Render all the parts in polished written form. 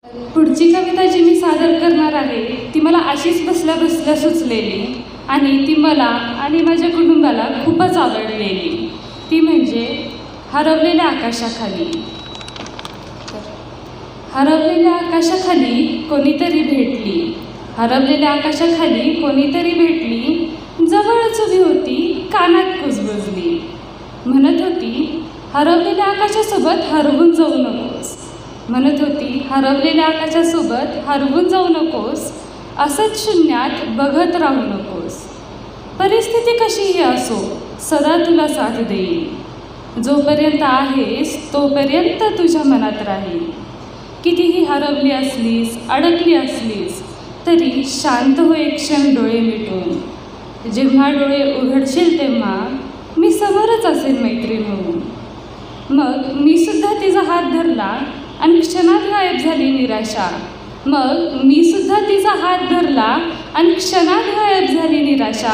पुढची कविता जी मी सादर करणार आहे ती मला अशीच बसल्या बसल्या सुचलेली आणि ती मला आणि माझ्या कुटुंबाला खूपच आवडलेली. ती म्हणजे हरवलेल्या आकाशाखाली. हरवलेल्या आकाशाखाली कोणीतरी भेटली, हरवलेल्या आकाशाखाली कोणीतरी भेटली, जवळच उभी होती कानात कुजबुजली. म्हणत होती हरवलेल्या आकाशासोबत हरवून जाऊ नकोस, म्हणत होती हरवलेल्या आकाशासोबत हरवून जाऊ नकोस, असंच शून्यात बघत राहू नकोस. परिस्थिती कशीही असो सदा तुला साथ देईल, जोपर्यंत आहेस तोपर्यंत तुझ्या मनात राहील. कितीही हरवली असलीस अडकली असलीस तरी शांत हो एक क्षण डोळे मिटून. जेव्हा डोळे उघडशील तेव्हा मी समोरच असेल मैत्रीण होऊन. मग मी सुद्धा तिचा हात धरला आणि क्षणात गायब झाली निराशा. मग मी सुद्धा तिचा हात धरला आणि क्षणात गायब झाली निराशा.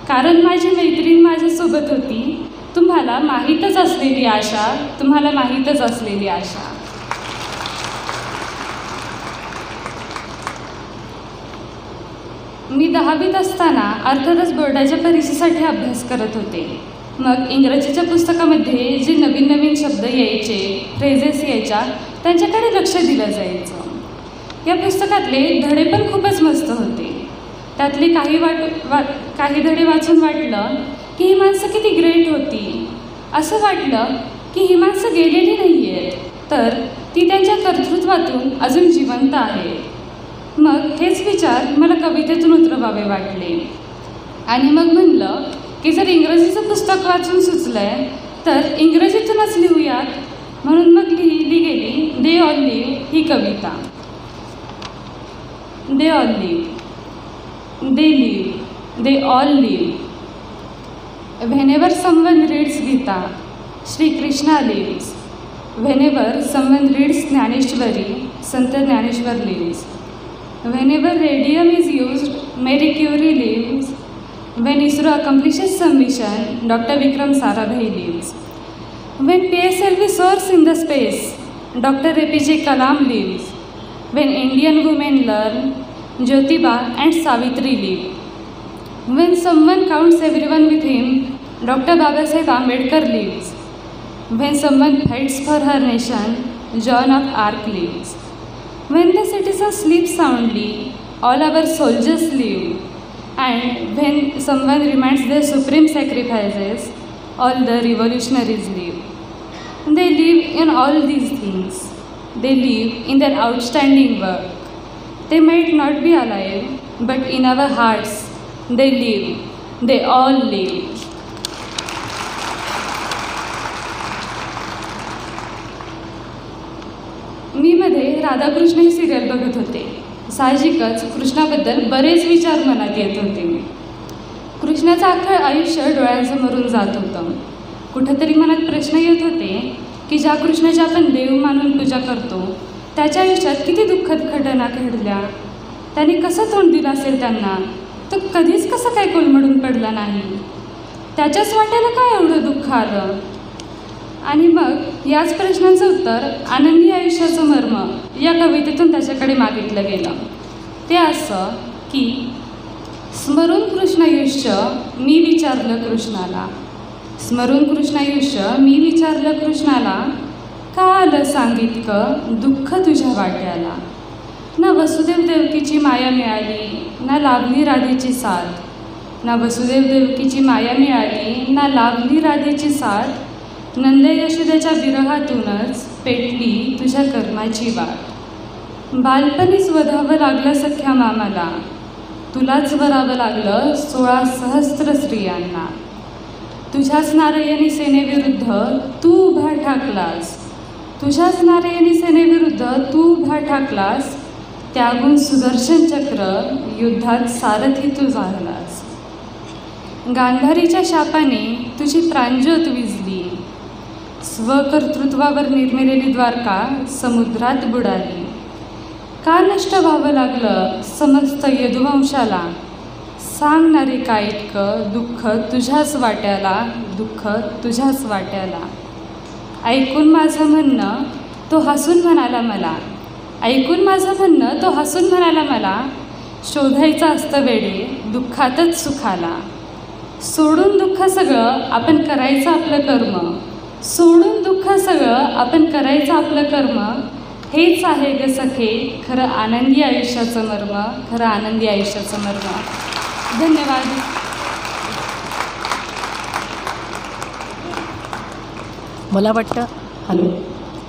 कारण माझी मैत्रीण माझ्यासोबत होती, तुम्हाला माहीतच असलेली आशा, तुम्हाला माहीतच असलेली आशा. मी 10वीत असताना अर्थातच बोर्डाच्या परीक्षेसाठी अभ्यास करत होते. मग इंग्रजीच्या पुस्तकामध्ये जे नवीन नवीन शब्द यायचे, फ्रेजेस यायच्या, त्यांच्याकडे लक्ष दिलं जायचं. या पुस्तकातले धडे पण खूपच मस्त होते. त्यातले काही धडे वाचून वाटलं की ही माणसं किती ग्रेट होती. असं वाटलं की ही माणसं गेलेली नाही आहेत, तर ती त्यांच्या कर्तृत्वातून अजून जिवंत आहे. मग हेच विचार मला कवितेतून उतरवावे वाटले आणि मग म्हणलं की जर इंग्रजीचं पुस्तक वाचून सुचलं आहे तर इंग्रजीतूनच लिहूयात. म्हणून मग लिहिली गेली दे ऑल लिव्ह ही कविता. They all live, they live, they all live. whenever someone reads Gita, Shri Krishna lives. Whenever someone reads Jnaneshwari, Sant Jnaneshwar lives. Whenever radium is used, Marie Curie lives. When ISRO accomplishes some mission, Dr. Vikram Sarabhai lives. When PSLV soars in the space, Dr. APJ Kalam lives. When Indian women learn, Jyotiba and Savitri live. When someone counts everyone with him, Dr. Babasaheb Ambedkar lives. When someone fights for her nation, Joan of Arc lives. When the citizens sleep soundly, all our soldiers live. And when someone reminds their supreme sacrifices, all the revolutionaries live. They live in all these things. They live in their outstanding work. They might not be alive, but in our hearts, they live. They all live. मी मध्ये राधाकृष्ण ही serial बघत होते. साहजिकच कृष्णाबद्दल बरेच विचार मनात येत होते. कृष्णाचं अख्खं आयुष्य डोळ्यांसमोरून जात होतं. कुठंतरी मनात प्रश्न येत होते की ज्या कृष्णाची आपण देव मानून पूजा करतो त्याच्या आयुष्यात किती दुःखद घटना घडल्या, त्याने कसं तोंड दिलं असेल त्यांना, तो कधीच कसं काय कोलमडून पडला नाही, त्याच्याच वाट्याला काय एवढं दुःख आलं. आणि मग याच प्रश्नांचं उत्तर आनंदी आयुष्याचं मर्म या कवितेतून त्याच्याकडे मागितलं गेलं. ते असं की स्मरून कृष्णायुष्य मी विचारलं कृष्णाला, स्मरून कृष्णायुष्य मी विचारलं कृष्णाला, का आलं सांगितकं दुःख तुझ्या वाट्याला. ना वसुदेव देवकीची माया मिळाली, ना लाभली राधेची साथ, ना वसुदेव देवकीची माया मिळाली, ना लाभली राधेची साथ. नंद यशोदेच्या विरहातूनच पेटली तुझ्या कर्माची वाट. बालपणीच वधावं लागलं सख्या मामाला, तुलाच वरावं लागलं 16 सहस्त्र स्त्रियांना. तुझ्याच नारायणी सेनेविरुद्ध तू उभा ठाकलास, तुझ्याच नारायणी सेनेविरुद्ध तू उभा ठाकलास. त्यागून सुदर्शन चक्र युद्धात सारथी तू झालास. गांधारीच्या शापाने तुझी प्राणज्योत विझली, स्वकर्तृत्वावर निर्मिलेली द्वारका समुद्रात बुडाली. का नष्ट व्हावं लागलं समस्त यदुवंशाला, सांगणारे काय इतकं दुःख तुझ्याच वाट्याला, दुःख तुझ्याच वाट्याला. ऐकून माझं म्हणणं तो हसून म्हणाला मला, ऐकून माझं म्हणणं तो हसून म्हणाला मला, शोधायचं असतं वेडे दुःखातच सुखाला. सोडून दुःख सगळं आपण करायचं आपलं कर्म, सोडून दुःख सगळं आपण करायचं आपलं कर्म. हेच आहे ग सखे खरं आनंदी आयुष्याचं मर्म, खरं आनंदी आयुष्याचं मर्म. धन्यवाद.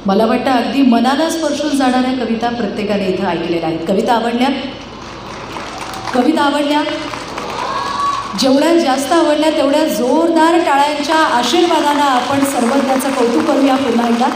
मला वाटतं अगदी मनाला स्पर्शून जाणाऱ्या कविता प्रत्येकाने इथं ऐकलेल्या आहेत. कविता आवडल्या? जेवढ्या जास्त आवडल्या तेवढ्या जोरदार टाळ्यांच्या आशीर्वादानं आपण सर्वज्ञाचं कौतुक करूया पुन्हा एकदा.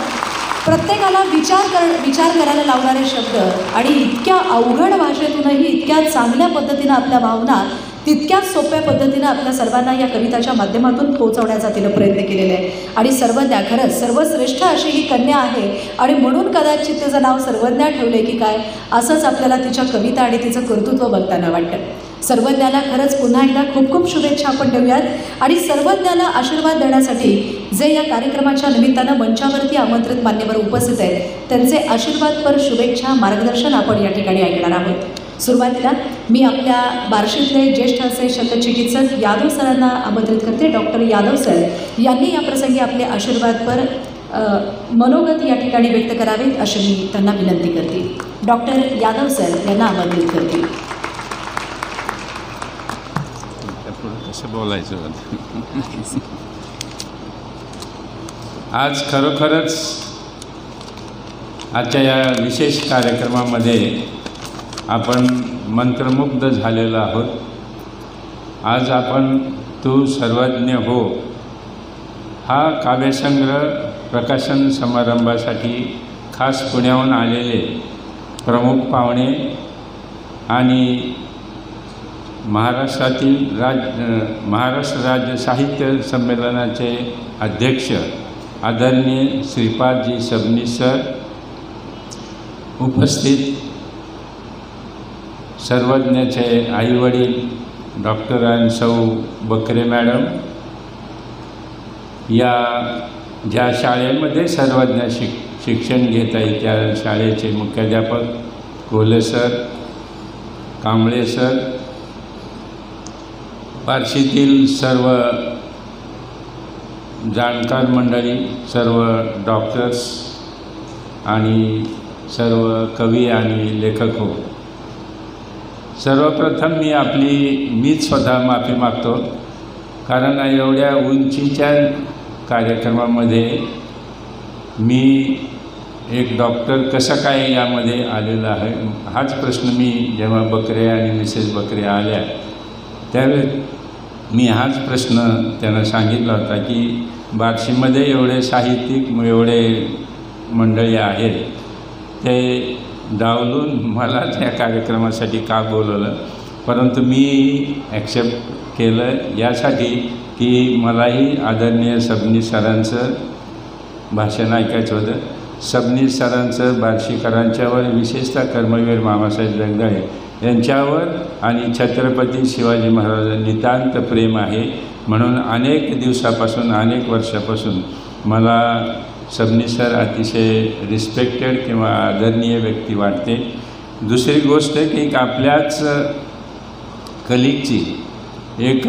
प्रत्येकाला विचार करायला लावणारे शब्द आणि इतक्या अवघड भाषेतूनही इतक्या चांगल्या पद्धतीनं आपल्या भावना तितक्याच सोप्या पद्धतीनं आपल्या सर्वांना या कविताच्या माध्यमातून पोहोचवण्याचा तिनं प्रयत्न केलेला आहे. आणि सर्वज्ञा खरंच सर्वश्रेष्ठ अशी ही कन्या आहे आणि म्हणून कदाचित तिचं नाव सर्वज्ञा ठेवले की काय, असंच आपल्याला तिच्या कविता आणि तिचं कर्तृत्व बघताना वाटतं. सर्वज्ञाला खरंच पुन्हा एकदा खूप खूप शुभेच्छा आपण देऊयात. आणि सर्वज्ञाला आशीर्वाद देण्यासाठी जे या कार्यक्रमाच्या निमित्तानं मंचावरती आमंत्रित मान्यवर उपस्थित आहेत त्यांचे आशीर्वादपर शुभेच्छा मार्गदर्शन आपण या ठिकाणी ऐकणार आहोत. सुरुवातीला मी आपल्या बार्शीतले ज्येष्ठ असे शल्यचिकित्सक यादव सरांना आमंत्रित करते. डॉक्टर यादव सर यांनी या प्रसंगी आपले आशीर्वादपर मनोगत या ठिकाणी व्यक्त करावेत अशी मी त्यांना विनंती करते. डॉक्टर यादव सर यांना आमंत्रित करते. कसं बोलायचं आज खरोखरच आजच्या या विशेष कार्यक्रमामध्ये आपण मंत्रमुग्ध झालेलो आहोत. आज आपण तू सर्वज्ञ हो हा काव्यसंग्रह प्रकाशन समारंभासाठी खास पुण्याहून आलेले प्रमुख पाहुणे आणि महाराष्ट्र राज्य साहित्य संमेलनाचे अध्यक्ष आदरणीय श्रीपादजी सबनीस सर, उपस्थित सर्वज्ञाचे आईवडील डॉक्टर आणि सौ बकरे मॅडम, या ज्या शाळेमध्ये सर्वज्ञ शिक्षण घेत आहे त्या शाळेचे मुख्याध्यापक कोल्हे सर, कांबळे सर, बार्शीतील सर्व जाणकार मंडळी, सर्व डॉक्टर्स आणि सर्व कवी आणि लेखक हो. सर्वप्रथम मीच स्वतः माफी मागतो, कारण एवढ्या उंचीच्या कार्यक्रमामध्ये मी एक डॉक्टर कसा काय यामध्ये आलेला आहे हाच प्रश्न मी जेव्हा बकरे आणि मिसेस बकरे आल्या त्यावेळी मी हाच प्रश्न त्यांना सांगितला होता की बार्शीमध्ये एवढे साहित्यिक एवढे मंडळी आहेत ते डावलून मला त्या कार्यक्रमासाठी का बोलवलं, परंतु मी ॲक्सेप्ट केलं यासाठी की मलाही आदरणीय सबनीस सरांचं भाषण ऐकायचं होतं. सबनीस सरांचं बार्शीकरांच्यावर, विशेषतः कर्मवीर मामासाहेब जगदाळे यांच्यावर आणि छत्रपती शिवाजी महाराजांनी नितांत प्रेम आहे. म्हणून अनेक दिवसापासून, अनेक वर्षापासून मला सबनीस सर अतिशय रिस्पेक्टेड किंवा आदरणीय व्यक्ती वाटते. दुसरी गोष्ट की आपल्याच कलिगची एक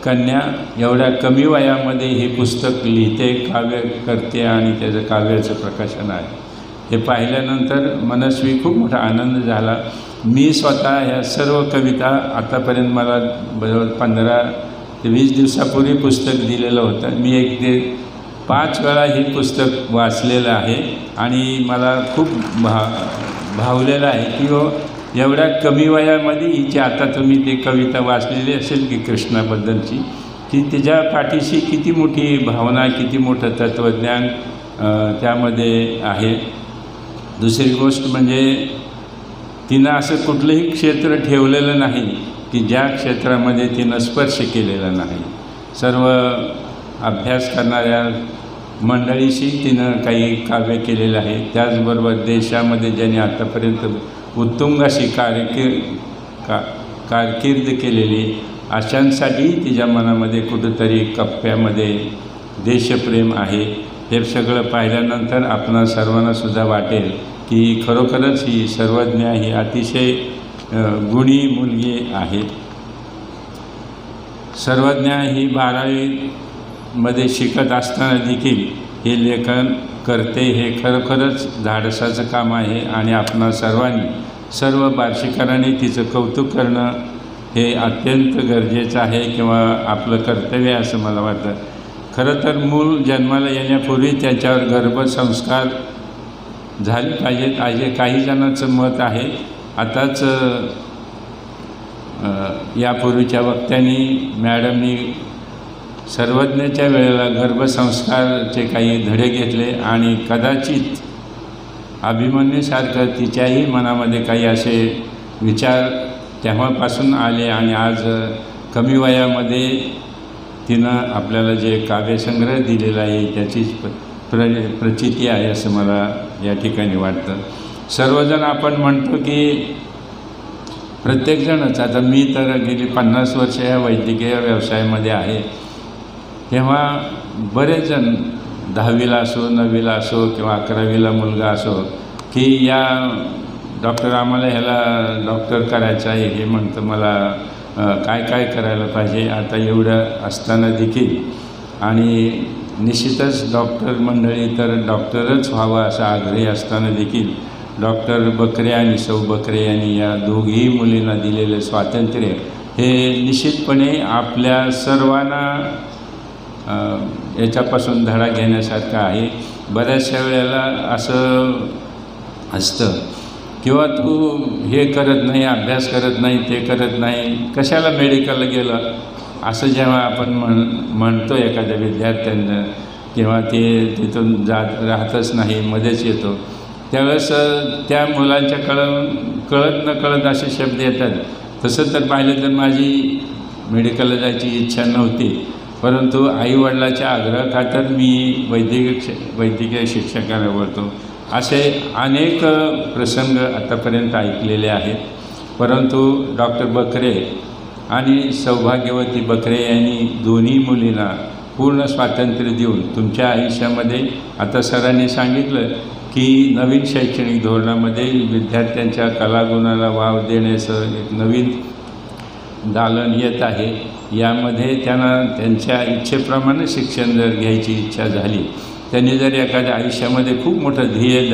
कन्या एवढ्या कमी वयामध्ये हे पुस्तक लिहिते, काव्य करते आणि त्याचं काव्याचं प्रकाशन आहे, हे पाहिल्यानंतर मनस्वी खूप मोठा आनंद झाला. मी स्वतः ह्या सर्व कविता आतापर्यंत मला 15 ते 20 दिवसापूर्वी पुस्तक दिलेलं होतं. मी 1 ते 5 वेळा हे पुस्तक वाचलेलं आहे आणि मला खूप भावलेलं आहे की एवढ्या कमी वयामध्ये हिची, आता तुम्ही ते कविता वाचलेली असेल की कृष्णाबद्दलची, की तिच्या पाठीशी किती मोठी भावना, किती मोठं तत्त्वज्ञान त्यामध्ये आहे. दुसरी गोष्ट म्हणजे तिनं असं कुठलंही क्षेत्र ठेवलेलं नाही की ज्या क्षेत्रामध्ये तिनं स्पर्श केलेला नाही. सर्व अभ्यास करणाऱ्या मंडळीशी तिनं काही काव्य केलेलं आहे. त्याचबरोबर देशामध्ये ज्यांनी आतापर्यंत उत्तुंग अशी कारकीर्द केलेली अशांसाठी तिच्या मनामध्ये कुठंतरी कप्प्यामध्ये देशप्रेम आहे. हे सगळं पाहिल्यानंतर आपणा सर्वांनासुद्धा वाटेल की खरोखरच ही सर्वज्ञ ही अतिशय गुणी मुलगी आहे. सर्वज्ञ ही 12वीमध्ये शिकत असताना देखील हे लेखन करते, हे खरोखरच धाडसाचं काम आहे आणि आपणा सर्वांनी, सर्व बार्शीकरांनी तिचं कौतुक करणं हे अत्यंत गरजेचं आहे किंवा आपलं कर्तव्य आहे असं मला वाटतं. खरं तर मूल जन्माला येण्यापूर्वी त्याच्यावर गर्भसंस्कार झाले पाहिजेत असे काही जणांचं मत आहे. आताच यापूर्वीच्या वक्त्यांनी मॅडमनी सर्वज्ञच्या वेळेला गर्भसंस्कारचे काही धडे घेतले आणि कदाचित अभिमन्यूसारखं तिच्याही मनामध्ये काही असे विचार तेव्हापासून आले आणि आज कमी वयामध्ये तिनं आपल्याला जे काव्यसंग्रह दिलेला आहे त्याचीच प्रचिती आहे असं मला या ठिकाणी वाटतं. सर्वजण आपण म्हणतो की प्रत्येकजणच, आता मी तर गेली 50 वर्ष या वैद्यकीय व्यवसायामध्ये आहे, तेव्हा बरेच जण 10वीला असो, 9वीला असो किंवा 11वीला मुलगा असो की या डॉक्टर आम्हाला ह्याला डॉक्टर करायचं आहे, हे म्हणतं मला काय काय करायला पाहिजे. आता एवढं असताना देखील आणि निश्चितच डॉक्टर मंडळी तर डॉक्टरच व्हावं असा आग्रही असताना देखील डॉक्टर बकरे आणि सौ बकरे यांनी या दोघीही मुलींना दिलेले स्वातंत्र्य हे निश्चितपणे आपल्या सर्वांना याच्यापासून धडा घेण्यासारखं आहे. बऱ्याचशा वेळेला असं असतं किंवा तू हे करत नाही, अभ्यास करत नाही, ते करत नाही, कशाला मेडिकलला गेलं असं जेव्हा आपण म्हणतो एखाद्या विद्यार्थ्यांना किंवा ते तिथून राहतच नाही, मध्येच येतो, त्यावेळेस त्या मुलांच्या कळत नकळत असे शब्द येतात. तसं तर पाहिलं तर माझी मेडिकलला जायची इच्छा नव्हती, परंतु आईवडिलाच्या आग्रहाखातर मी वैद्यकीय शिक्षकाला बोलतो. असे अनेक प्रसंग आतापर्यंत ऐकलेले आहेत. परंतु डॉक्टर बकरे आणि सौभाग्यवती बकरे यांनी दोन्ही मुलींना पूर्ण स्वातंत्र्य देऊन तुमच्या आयुष्यामध्ये, आता सरांनी सांगितलं की नवीन शैक्षणिक धोरणामध्ये विद्यार्थ्यांच्या कलागुणाला वाव देण्याचं एक नवीन दालन येत आहे. यामध्ये त्यांना त्यांच्या इच्छेप्रमाणे शिक्षण जर घ्यायची इच्छा झाली, त्यांनी जर एखाद्या आयुष्यामध्ये खूप मोठं ध्येय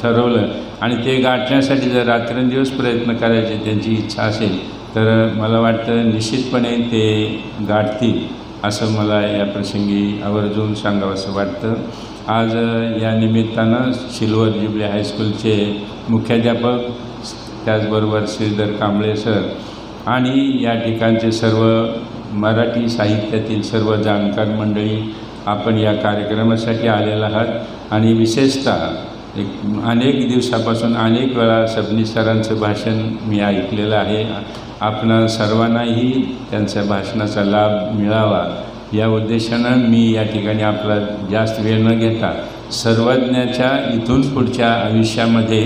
ठरवलं आणि ते गाठण्यासाठी जर रात्रंदिवस प्रयत्न करायचे त्यांची इच्छा असेल तर मला वाटतं निश्चितपणे ते गाठतील असं मला या प्रसंगी आवर्जून सांगावंसं वाटतं. आज या निमित्तानं सिल्वर ज्युबली हायस्कूलचे मुख्याध्यापक, त्याचबरोबर श्रीधर कांबळे सर आणि या ठिकाणचे सर्व मराठी साहित्यातील सर्व जाणकार मंडळी, आपण या कार्यक्रमासाठी आलेला आहात आणि विशेषतः अनेक दिवसापासून अनेक वेळा सबनीस सरांचं भाषण मी ऐकलेलं आहे. आपणा सर्वांनाही त्यांच्या भाषणाचा लाभ मिळावा या उद्देशानं मी या ठिकाणी आपला जास्त वेळ न घेता सर्वज्ञाच्या इथून पुढच्या आयुष्यामध्ये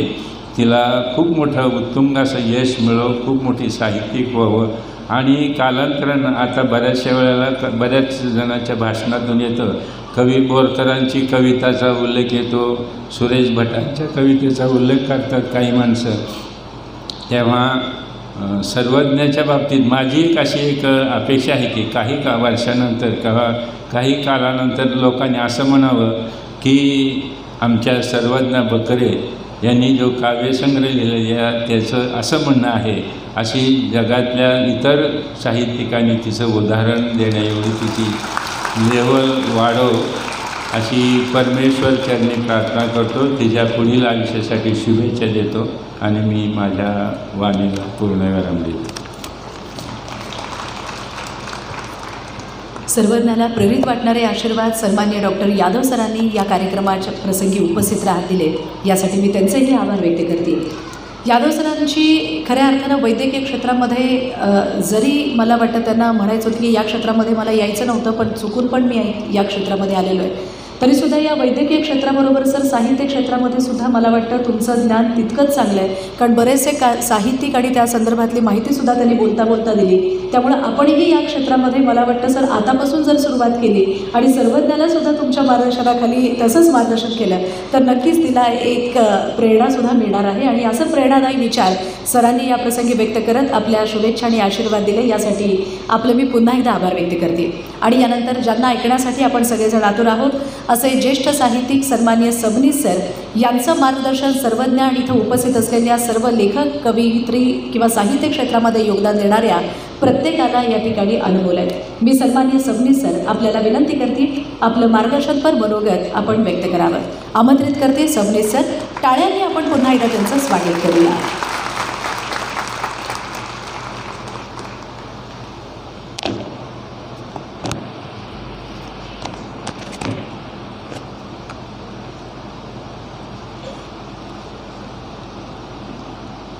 तिला खूप मोठं उत्तुंग असं यश मिळो, खूप मोठी साहित्यिक व्हावं आणि कालांतरानं आता बऱ्याचशा वेळेला बऱ्याच जणांच्या भाषणातून येतं, कवी बोरकरांची कविताचा उल्लेख येतो, सुरेश भटांच्या कवितेचा उल्लेख करतात काही माणसं. तेव्हा सर्वज्ञाच्या बाबतीत माझी एक अशी एक अपेक्षा आहे की काही वर्षानंतर किंवा काही कालानंतर लोकांनी असं म्हणावं की आमच्या सर्वज्ञ बकरे यांनी जो काव्यसंग्रह लिहिलेला त्याचं असं म्हणणं आहे, अशी जगातल्या इतर साहित्यिकांनी तिचं उदाहरण देण्याएवढी तिची लेवल वाढव अशी परमेश्वर चरणी प्रार्थना करतो. तिच्या पुढील आयुष्यासाठी शुभेच्छा देतो आणि मी माझ्या वाणीला पूर्णविराम देतो. सर्वज्ञाला प्रेरित वाटणारे आशीर्वाद सन्मान्य डॉक्टर यादव सरांनी या कार्यक्रमाच्या प्रसंगी उपस्थित राहत दिले, यासाठी मी त्यांचेही आभार व्यक्त करते. यादव सरांची खऱ्या अर्थानं वैद्यकीय क्षेत्रामध्ये जरी मला वाटतं त्यांना म्हणायचं होतं की या क्षेत्रामध्ये मला यायचं नव्हतं, पण चुकून पण मी या क्षेत्रामध्ये आलेलो आहे, तरीसुद्धा या वैद्यकीय क्षेत्राबरोबर सर साहित्य क्षेत्रामध्ये सुद्धा मला वाटतं तुमचं ज्ञान तितकंच चांगलं आहे, कारण बरेचसे साहित्यिक आणि त्या संदर्भातली माहितीसुद्धा त्यांनी बोलता बोलता दिली. त्यामुळं आपणही या क्षेत्रामध्ये मला वाटतं सर आतापासून जर सुरुवात केली आणि सर्वज्ञालासुद्धा तुमच्या मार्गदर्शनाखाली तसंच मार्गदर्शन केलं तर नक्कीच तिला एक प्रेरणासुद्धा मिळणार आहे. आणि असं प्रेरणादायी विचार सरांनी या प्रसंगी व्यक्त करत आपल्या शुभेच्छा आणि आशीर्वाद दिले यासाठी आपलं मी पुन्हा एकदा आभार व्यक्त करते. आणि यानंतर ज्यांना ऐकण्यासाठी आपण सगळेजण आतुर आहोत असे ज्येष्ठ साहित्यिक सन्माननीय सबनीस सर यांचं मार्गदर्शन सर्वज्ञ आणि इथं उपस्थित असलेल्या सर्व लेखक कवयित्री किंवा साहित्य क्षेत्रामध्ये योगदान देणाऱ्या प्रत्येकाला या ठिकाणी अनुभवलं आहे. मी सन्माननीय सबनीस सर आपल्याला विनंती करते आपलं मार्गदर्शनपर मनोगत आपण व्यक्त करावं. आमंत्रित करते सबनीस सर. टाळ्यांनी आपण पुन्हा एकदा त्यांचं स्वागत करूया.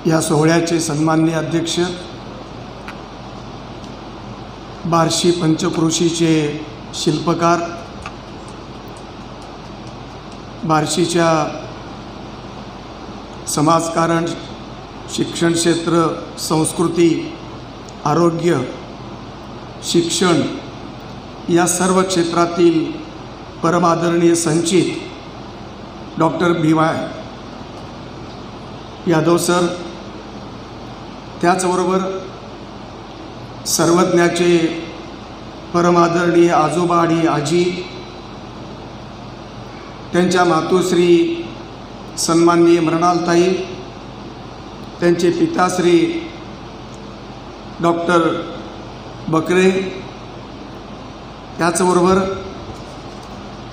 या सोहळ्याचे सन्माननीय अध्यक्ष, बार्शी पंचक्रोशीचे शिल्पकार, बार्शीच्या समाजकारण, शिक्षण क्षेत्र, संस्कृती, आरोग्य, शिक्षण या सर्व क्षेत्रातील परमादरणीय संचित डॉक्टर भीमा यादव सर, त्याचबरोबर सर्वज्ञाचे परमादरणीय आजोबा आणि आजी, त्यांच्या मातोश्री सन्माननीय मृणालताई, त्यांचे पिताश्री डॉक्टर बकरे, त्याचबरोबर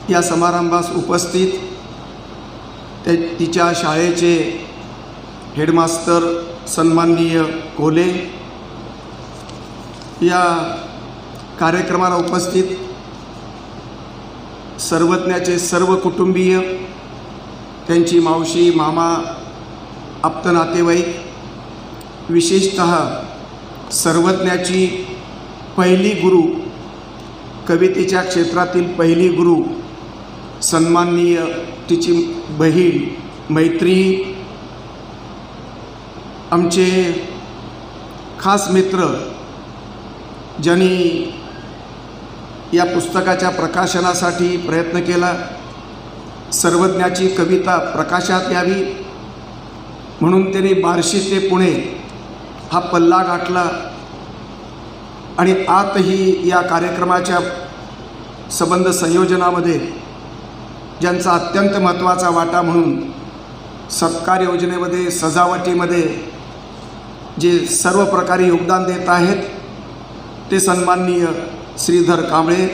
या समारंभास उपस्थित तिच्या शाळेचे हेडमास्तर सन्माननीय कोले, या कार्यक्रमाला उपस्थित सर्वज्ञाचे सर्व कुटुंबीय, त्यांची मावशी, मामा, आप्त नातेवाईक, विशेषतः सर्वज्ञाची पहिली गुरु, कवितेच्या क्षेत्रातील पहिली गुरु सन्माननीय तिची बहीण, मैत्री, आमचे खास मित्र ज्यांनी या पुस्तकाच्या प्रकाशनासाठी प्रयत्न केला, सर्वज्ञाची कविता प्रकाशात यावी म्हणून त्यांनी बार्शी ते पुणे हा पल्ला गाठला. आणि आतही या कार्यक्रमाच्या संबंध संयोजनामध्ये ज्यांचा अत्यंत महत्त्वाचा वाटा म्हणून सत्कार योजनेमध्ये, सजावटीमध्ये जे सर्व प्रकारे योगदान देत आहेत ते सन्माननीय श्रीधर कांबळे,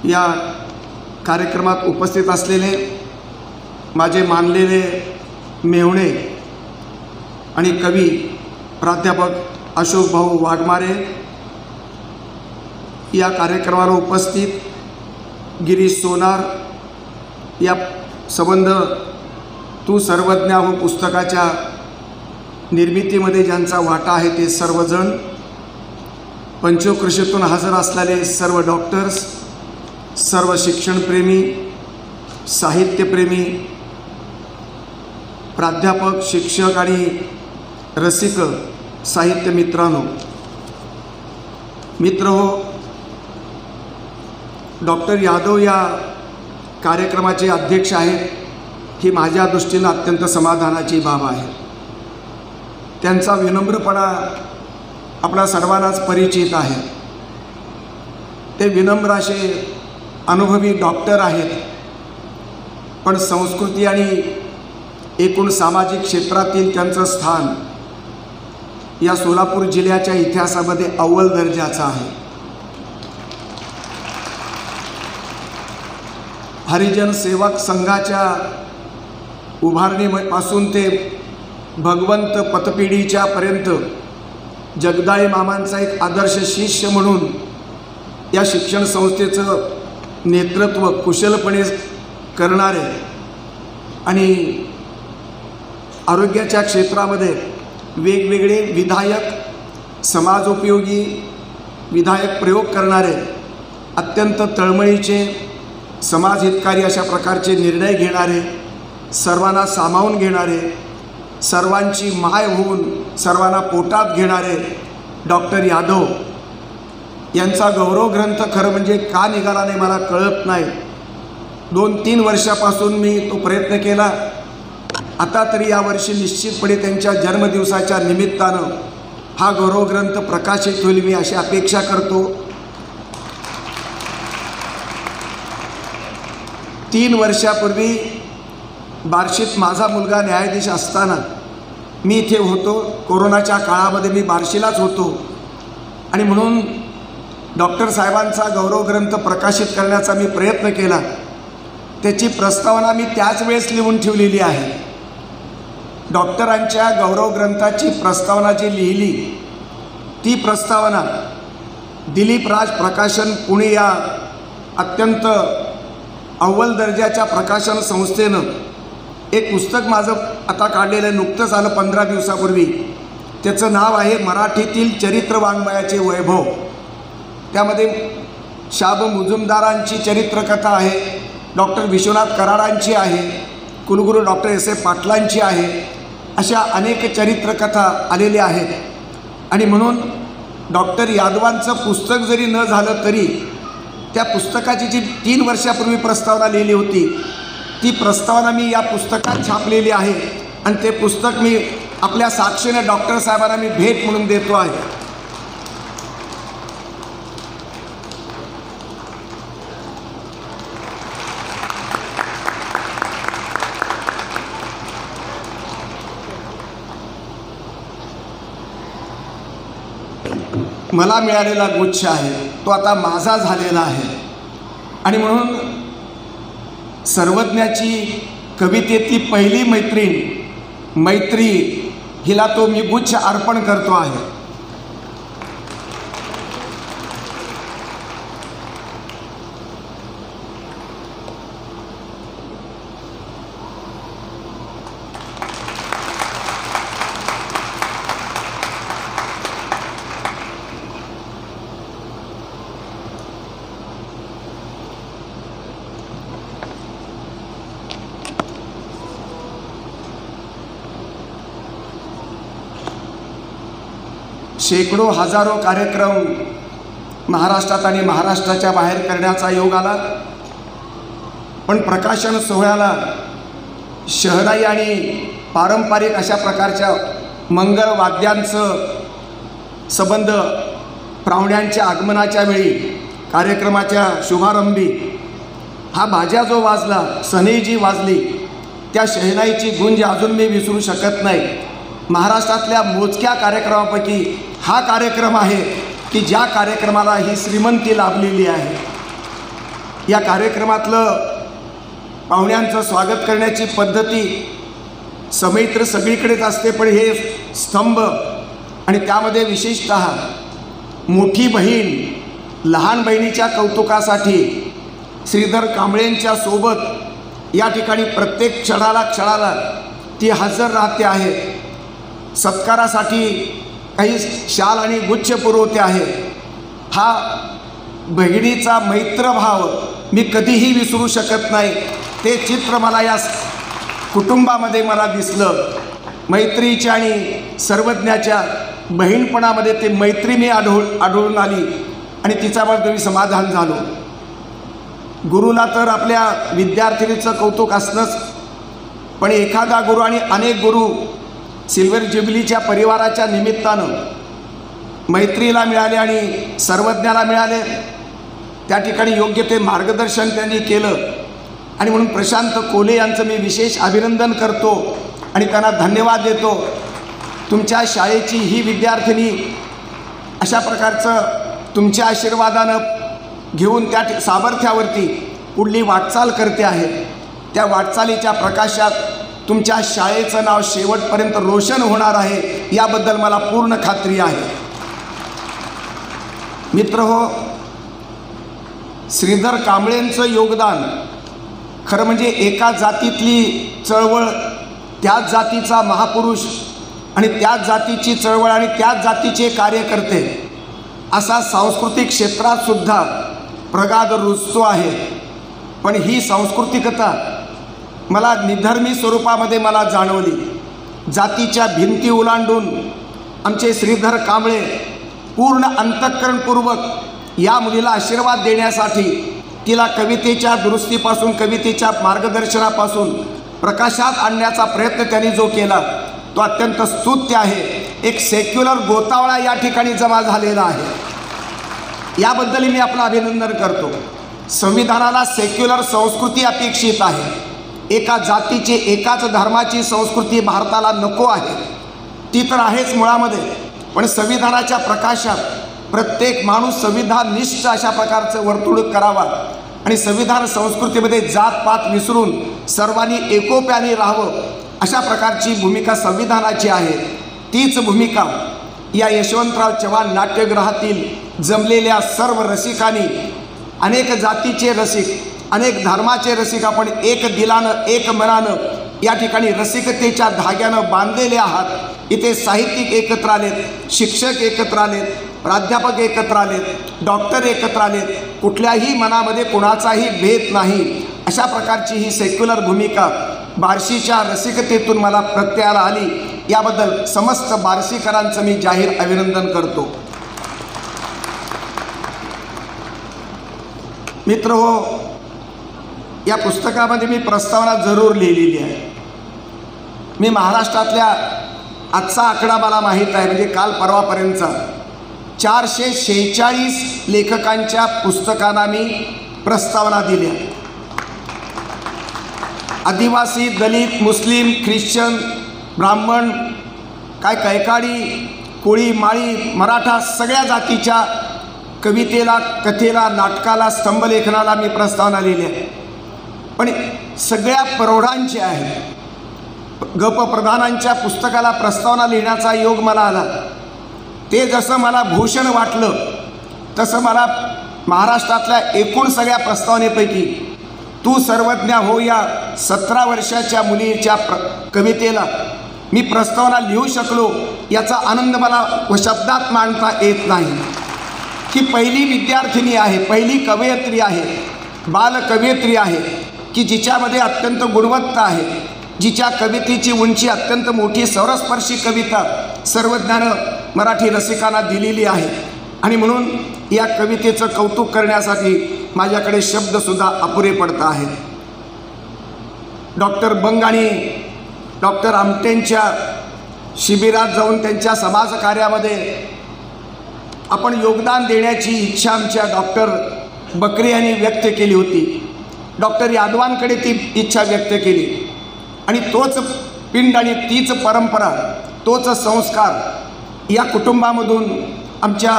या कार्यक्रमात उपस्थित असलेले माझे मानलेले मेहुणे आणि कवी प्राध्यापक अशोक भाऊ वाघमारे, या कार्यक्रमाला उपस्थित गिरीश सोनार, या संबंध तू सर्वज्ञ हो पुस्तकाच्या निर्मितीमध्ये ज्यांचा वाटा आहे ते सर्वजण, पंचक्रोशीतून हजर असलेले सर्व डॉक्टर्स, सर्व शिक्षणप्रेमी, साहित्यप्रेमी, प्राध्यापक, शिक्षक आणि रसिक साहित्य मित्रांनो, मित्र हो, डॉक्टर यादव या कार्यक्रमाचे अध्यक्ष आहेत ही माझ्या दृष्टीनं अत्यंत समाधानाची बाब आहे. त्यांचा विनम्रपणा आपल्या सर्वांनाच परिचित आहे. ते विनम्र असे अनुभवी डॉक्टर आहेत, पण संस्कृती आणि एकूण सामाजिक क्षेत्रातील त्यांचं स्थान या सोलापूर जिल्ह्याच्या इतिहासामध्ये अव्वल दर्जाचं आहे. हरिजन सेवक संघाच्या उभारणीपासून ते भगवंत पतपिढीच्या पर्यंत जगदाळे मामांचा एक आदर्श शिष्य म्हणून या शिक्षण संस्थेचं नेतृत्व कुशलपणे करणारे आणि आरोग्याच्या क्षेत्रामध्ये वेगवेगळे विधायक, समाजोपयोगी विधायक प्रयोग करणारे अत्यंत तळमळीचे समाजहितकारी अशा प्रकारचे निर्णय घेणारे, सर्वांना सामावून घेणारे, सर्वांची माय होऊन सर्वांना पोटात घेणारे डॉक्टर यादव यांचा गौरव ग्रंथ खरं म्हणजे का निघाला नाही मला कळत नाही. 2-3 वर्षापासून मी तो प्रयत्न केला. आता तरी यावर्षी निश्चितपणे त्यांच्या जन्मदिवसाच्या निमित्तानं हा गौरव ग्रंथ प्रकाशित होईल मी अशी अपेक्षा करतो. 3 वर्षापूर्वी बार्शीत माझा मुलगा न्यायाधीश असताना मी इथे होतो. कोरोनाच्या काळामध्ये मी बार्शीलाच होतो आणि म्हणून डॉक्टर साहेबांचा गौरव ग्रंथ प्रकाशित करण्याचा मी प्रयत्न केला. त्याची प्रस्तावना मी त्याच वेळेस लिहून ठेवलेली आहे. डॉक्टरांच्या गौरव ग्रंथाची प्रस्तावना जी लिहिली ती प्रस्तावना दिलीप राज प्रकाशन पुणे या अत्यंत अव्वल दर्जाच्या प्रकाशन संस्थेनं एक पुस्तक माझं आता काढलेलं नुकतंच आलं 15 दिवसापूर्वी. त्याचं नाव आहे मराठीतील चरित्र वाङ्मयाचे वैभव. त्यामध्ये शाब मुजुमदारांची चरित्रकथा आहे, डॉक्टर विश्वनाथ कराडांची आहे, कुलगुरू डॉक्टर एस ए पाटलांची आहे, अशा अनेक चरित्रकथा आलेल्या आहेत. आणि म्हणून डॉक्टर यादवांचं पुस्तक जरी न झालं तरी त्या पुस्तकाची जी 3 वर्षापूर्वी प्रस्तावना लिहिली होती ती प्रस्तावना मी या पुस्तकात छापलेली आहे आणि ते पुस्तक मी आपल्या साक्षीने डॉक्टर साहेबांना मी भेट म्हणून देतो आहे. मला मिळालेला गुच्छ आहे तो आता माझा झालेला आहे आणि म्हणून सर्वज्ञाची कवितेतली पहिली मैत्री हिला तो मी गुच्छ अर्पण करतो आहे. शेकडो हजारो कार्यक्रम महाराष्ट्रात आणि महाराष्ट्राच्या बाहेर करण्याचा योग आला, पण प्रकाशन सोहळ्याला शहनाई आणि पारंपरिक अशा प्रकारच्या मंगळ वाद्यांचं संबंध पाहुण्यांच्या आगमनाच्या वेळी कार्यक्रमाच्या शुभारंभी हा बाजा जो वाजला, सनई जी वाजली, त्या शहनाईची गुंज अजून मी विसरू शकत नाही. महाराष्ट्रातल्या मोजक्या कार्यक्रमापैकी हा कार्यक्रम आहे की ज्या कार्यक्रमाला ही श्रीमंती लाभलेली आहे. या कार्यक्रमातलं पाहुण्यांचं स्वागत करण्याची पद्धती समेत्र सगळीकडेच असते, पण हे स्तंभ आणि त्यामध्ये विशेषतः मोठी बहीण लहान बहिणीच्या कौतुकासाठी श्रीधर कांबळेंच्या सोबत या ठिकाणी प्रत्येक क्षणाला ती हजर राहते आहे. सत्कारासाठी काही शाल आणि गुच्छ पुरवते आहे. हा बहिणीचा मैत्रभाव मी कधीही विसरू शकत नाही. ते चित्र मला या कुटुंबामध्ये मला दिसलं. मैत्रीच्या आणि सर्वज्ञाच्या बहीणपणामध्ये ते मैत्री मी आढळून आली आणि तिच्याबद्दल मी समाधान झालो. गुरुला तर आपल्या विद्यार्थिनीचं कौतुक असणंच, पण एखादा गुरु आणि अनेक गुरु सिल्वर ज्युबिलीच्या परिवाराच्या निमित्तानं मैत्रीला मिळाले आणि सर्वज्ञाला मिळाले. त्या ठिकाणी योग्य ते मार्गदर्शन त्यांनी केलं आणि म्हणून प्रशांत कोले यांचं मी विशेष अभिनंदन करतो आणि त्यांना धन्यवाद देतो. तुमच्या शाळेची ही विद्यार्थिनी अशा प्रकारचं तुमच्या आशीर्वादानं घेऊन त्या सामर्थ्यावरती पुढली वाटचाल करते आहे. त्या वाटचालीच्या प्रकाशात तुमच्या शाळेचं नाव शेवटपर्यंत रोशन होणार आहे याबद्दल मला पूर्ण खात्री आहे. मित्रहो, श्रीधर कांबळेंचं योगदान खरं म्हणजे एका जातीतली चळवळ, त्याच जातीचा महापुरुष आणि त्याच जातीची चळवळ आणि त्याच जातीचे कार्यकर्ते असा सांस्कृतिक क्षेत्रात सुद्धा प्रगाढ रुजतो आहे. पण ही सांस्कृतिकता मला निधर्मी स्वरूपामध्ये मला जाणवली. जातीच्या भिंती ओलांडून आमचे श्रीधर कांबळे पूर्ण अंतःकरणपूर्वक या मुलीला आशीर्वाद देण्यासाठी तिला कवितेच्या दुरुस्तीपासून, कवितेच्या मार्गदर्शनापासून प्रकाशात आणण्याचा प्रयत्न त्यांनी जो केला तो अत्यंत स्तुत्य आहे. एक सेक्युलर गोतावळा या ठिकाणी जमा झालेला आहे. याबद्दल मी आपलं अभिनंदन करतो. संविधानाला सेक्युलर संस्कृती अपेक्षित आहे. एका जातीची, एकाच धर्माची संस्कृती भारताला नको आहे. ती तर आहेच मुळामध्ये, पण संविधानाच्या प्रकाशात प्रत्येक माणूस संविधाननिष्ठ अशा प्रकारचं वर्तणूक करावा आणि संविधान संस्कृतीमध्ये जातपात विसरून सर्वांनी एकोप्याने राहावं अशा प्रकारची भूमिका संविधानाची आहे. तीच भूमिका या यशवंतराव चव्हाण नाट्यगृहातील जमलेल्या सर्व रसिकांनी, अनेक जातीचे रसिक, अनेक धर्माचे रसिक, आपण एक दिलानं, एक मनानं या ठिकाणी रसिकतेच्या धाग्यानं बांधलेले आहात. इथे साहित्यिक एकत्र आलेत, शिक्षक एकत्र आलेत, प्राध्यापक एकत्र आलेत, डॉक्टर एकत्र आलेत. कुठल्याही मनामध्ये कोणाचाही भेद नाही. अशा प्रकारची ही सेक्युलर भूमिका बार्शीच्या रसिकतेतून मला प्रत्ययाला आली. याबद्दल समस्त बार्शीकरांचं मी जाहीर अभिनंदन करतो. मित्र हो, या पुस्तकामध्ये मी प्रस्तावना जरूर लिहिलेली आहे. मी महाराष्ट्रातल्या आजचा आकडा मला माहीत आहे, म्हणजे काल परवापर्यंतचा 446 लेखकांच्या पुस्तकांना मी प्रस्तावना दिल्या. आदिवासी, दलित, मुस्लिम, ख्रिश्चन, ब्राह्मण, कैकाडी, कोळी, माळी, मराठा सगळ्या जातीच्या कवितेला, कथेला, नाटकाला, स्तंभलेखनाला मी प्रस्तावना लिहिली आहे. पण सगळ्या प्रौढांची आहे. गप प्रधानांच्या पुस्तकाला प्रस्तावना लिहिण्याचा योग मला आला. ते जसं मला भूषण वाटलं तसं मला महाराष्ट्रातल्या एकूण सगळ्या प्रस्तावनेपैकी तू सर्वज्ञ हो या 17 वर्षाच्या मुलीच्या कवितेला मी प्रस्तावना लिहू शकलो याचा आनंद मला शब्दात मांडता येत नाही. ही पहिली विद्यार्थिनी आहे, पहिली कवयित्री आहे, बालकवयित्री आहे की जिच्यामध्ये अत्यंत गुणवत्ता आहे, जिच्या कवितेची उंची अत्यंत मोठी, सर्वस्पर्शी कविता सर्वज्ञानं मराठी रसिकांना दिलेली आहे. आणि म्हणून या कवितेचं कौतुक करण्यासाठी माझ्याकडे शब्दसुद्धा अपुरे पडत आहेत. डॉक्टर बंग आणि डॉक्टर आमटेंच्या शिबिरात जाऊन त्यांच्या समाजकार्यामध्ये आपण योगदान देण्याची इच्छा आमच्या डॉक्टर बकरे यांनी व्यक्त केली होती. डॉक्टर यादवांकडे ती इच्छा व्यक्त केली आणि तोच पिंड आणि तीच परंपरा, तोच संस्कार या कुटुंबामधून आमच्या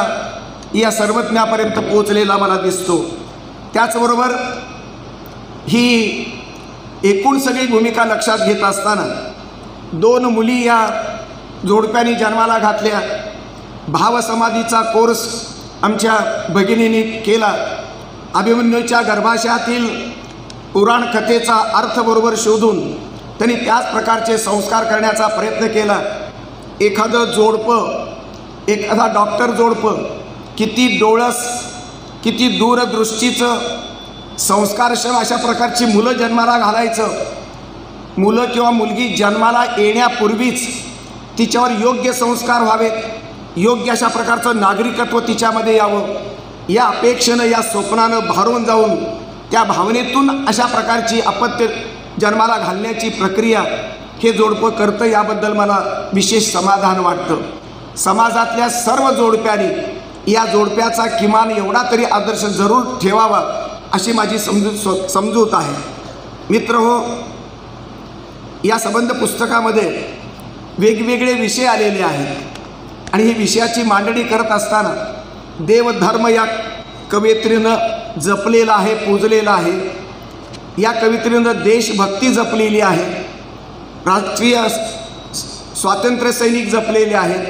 या सर्वज्ञापर्यंत पोचलेला मला दिसतो. त्याचबरोबर ही एकूण सगळी भूमिका लक्षात घेत असताना 2 मुली या जोडप्याने जन्माला घातल्या. भावसमाधीचा कोर्स आमच्या भगिनींनी केला. अभिमन्यूच्या गर्भाशयातील पुराण कथेचा अर्थ बरोबर शोधून त्यांनी त्याच प्रकारचे संस्कार करण्याचा प्रयत्न केला. एखादं जोडपं, एखादा डॉक्टर जोडपं किती डोळस, किती दूरदृष्टीचं, संस्कारक्षम अशा प्रकारची मुलं जन्माला घालायचं. मुलं किंवा मुलगी जन्माला येण्यापूर्वीच तिच्यावर योग्य संस्कार व्हावेत, योग्य अशा प्रकारचं नागरिकत्व तिच्यामध्ये यावं या अपेक्षेनं, या स्वप्नानं भारून जाऊन त्या भावनेतून अशा प्रकारची अपत्य जन्माला घालण्याची प्रक्रिया हे जोडपं करतं. याबद्दल मला विशेष समाधान वाटतं. समाजातल्या सर्व जोडप्यांनी या जोडप्याचा किमान एवढा तरी आदर्श जरूर ठेवावा अशी माझी समजूत आहे. मित्र हो, या संबंध पुस्तकामध्ये वेगवेगळे विषय आलेले आहेत आणि ही विषयाची मांडणी करत असताना देवधर्म या कवयित्रीनं जपलेला आहे, पूजलेला आहे. या कवयित्रीनं देशभक्ती जपलेली आहे, राष्ट्रीय स्वातंत्र्य सैनिक जपलेले आहेत,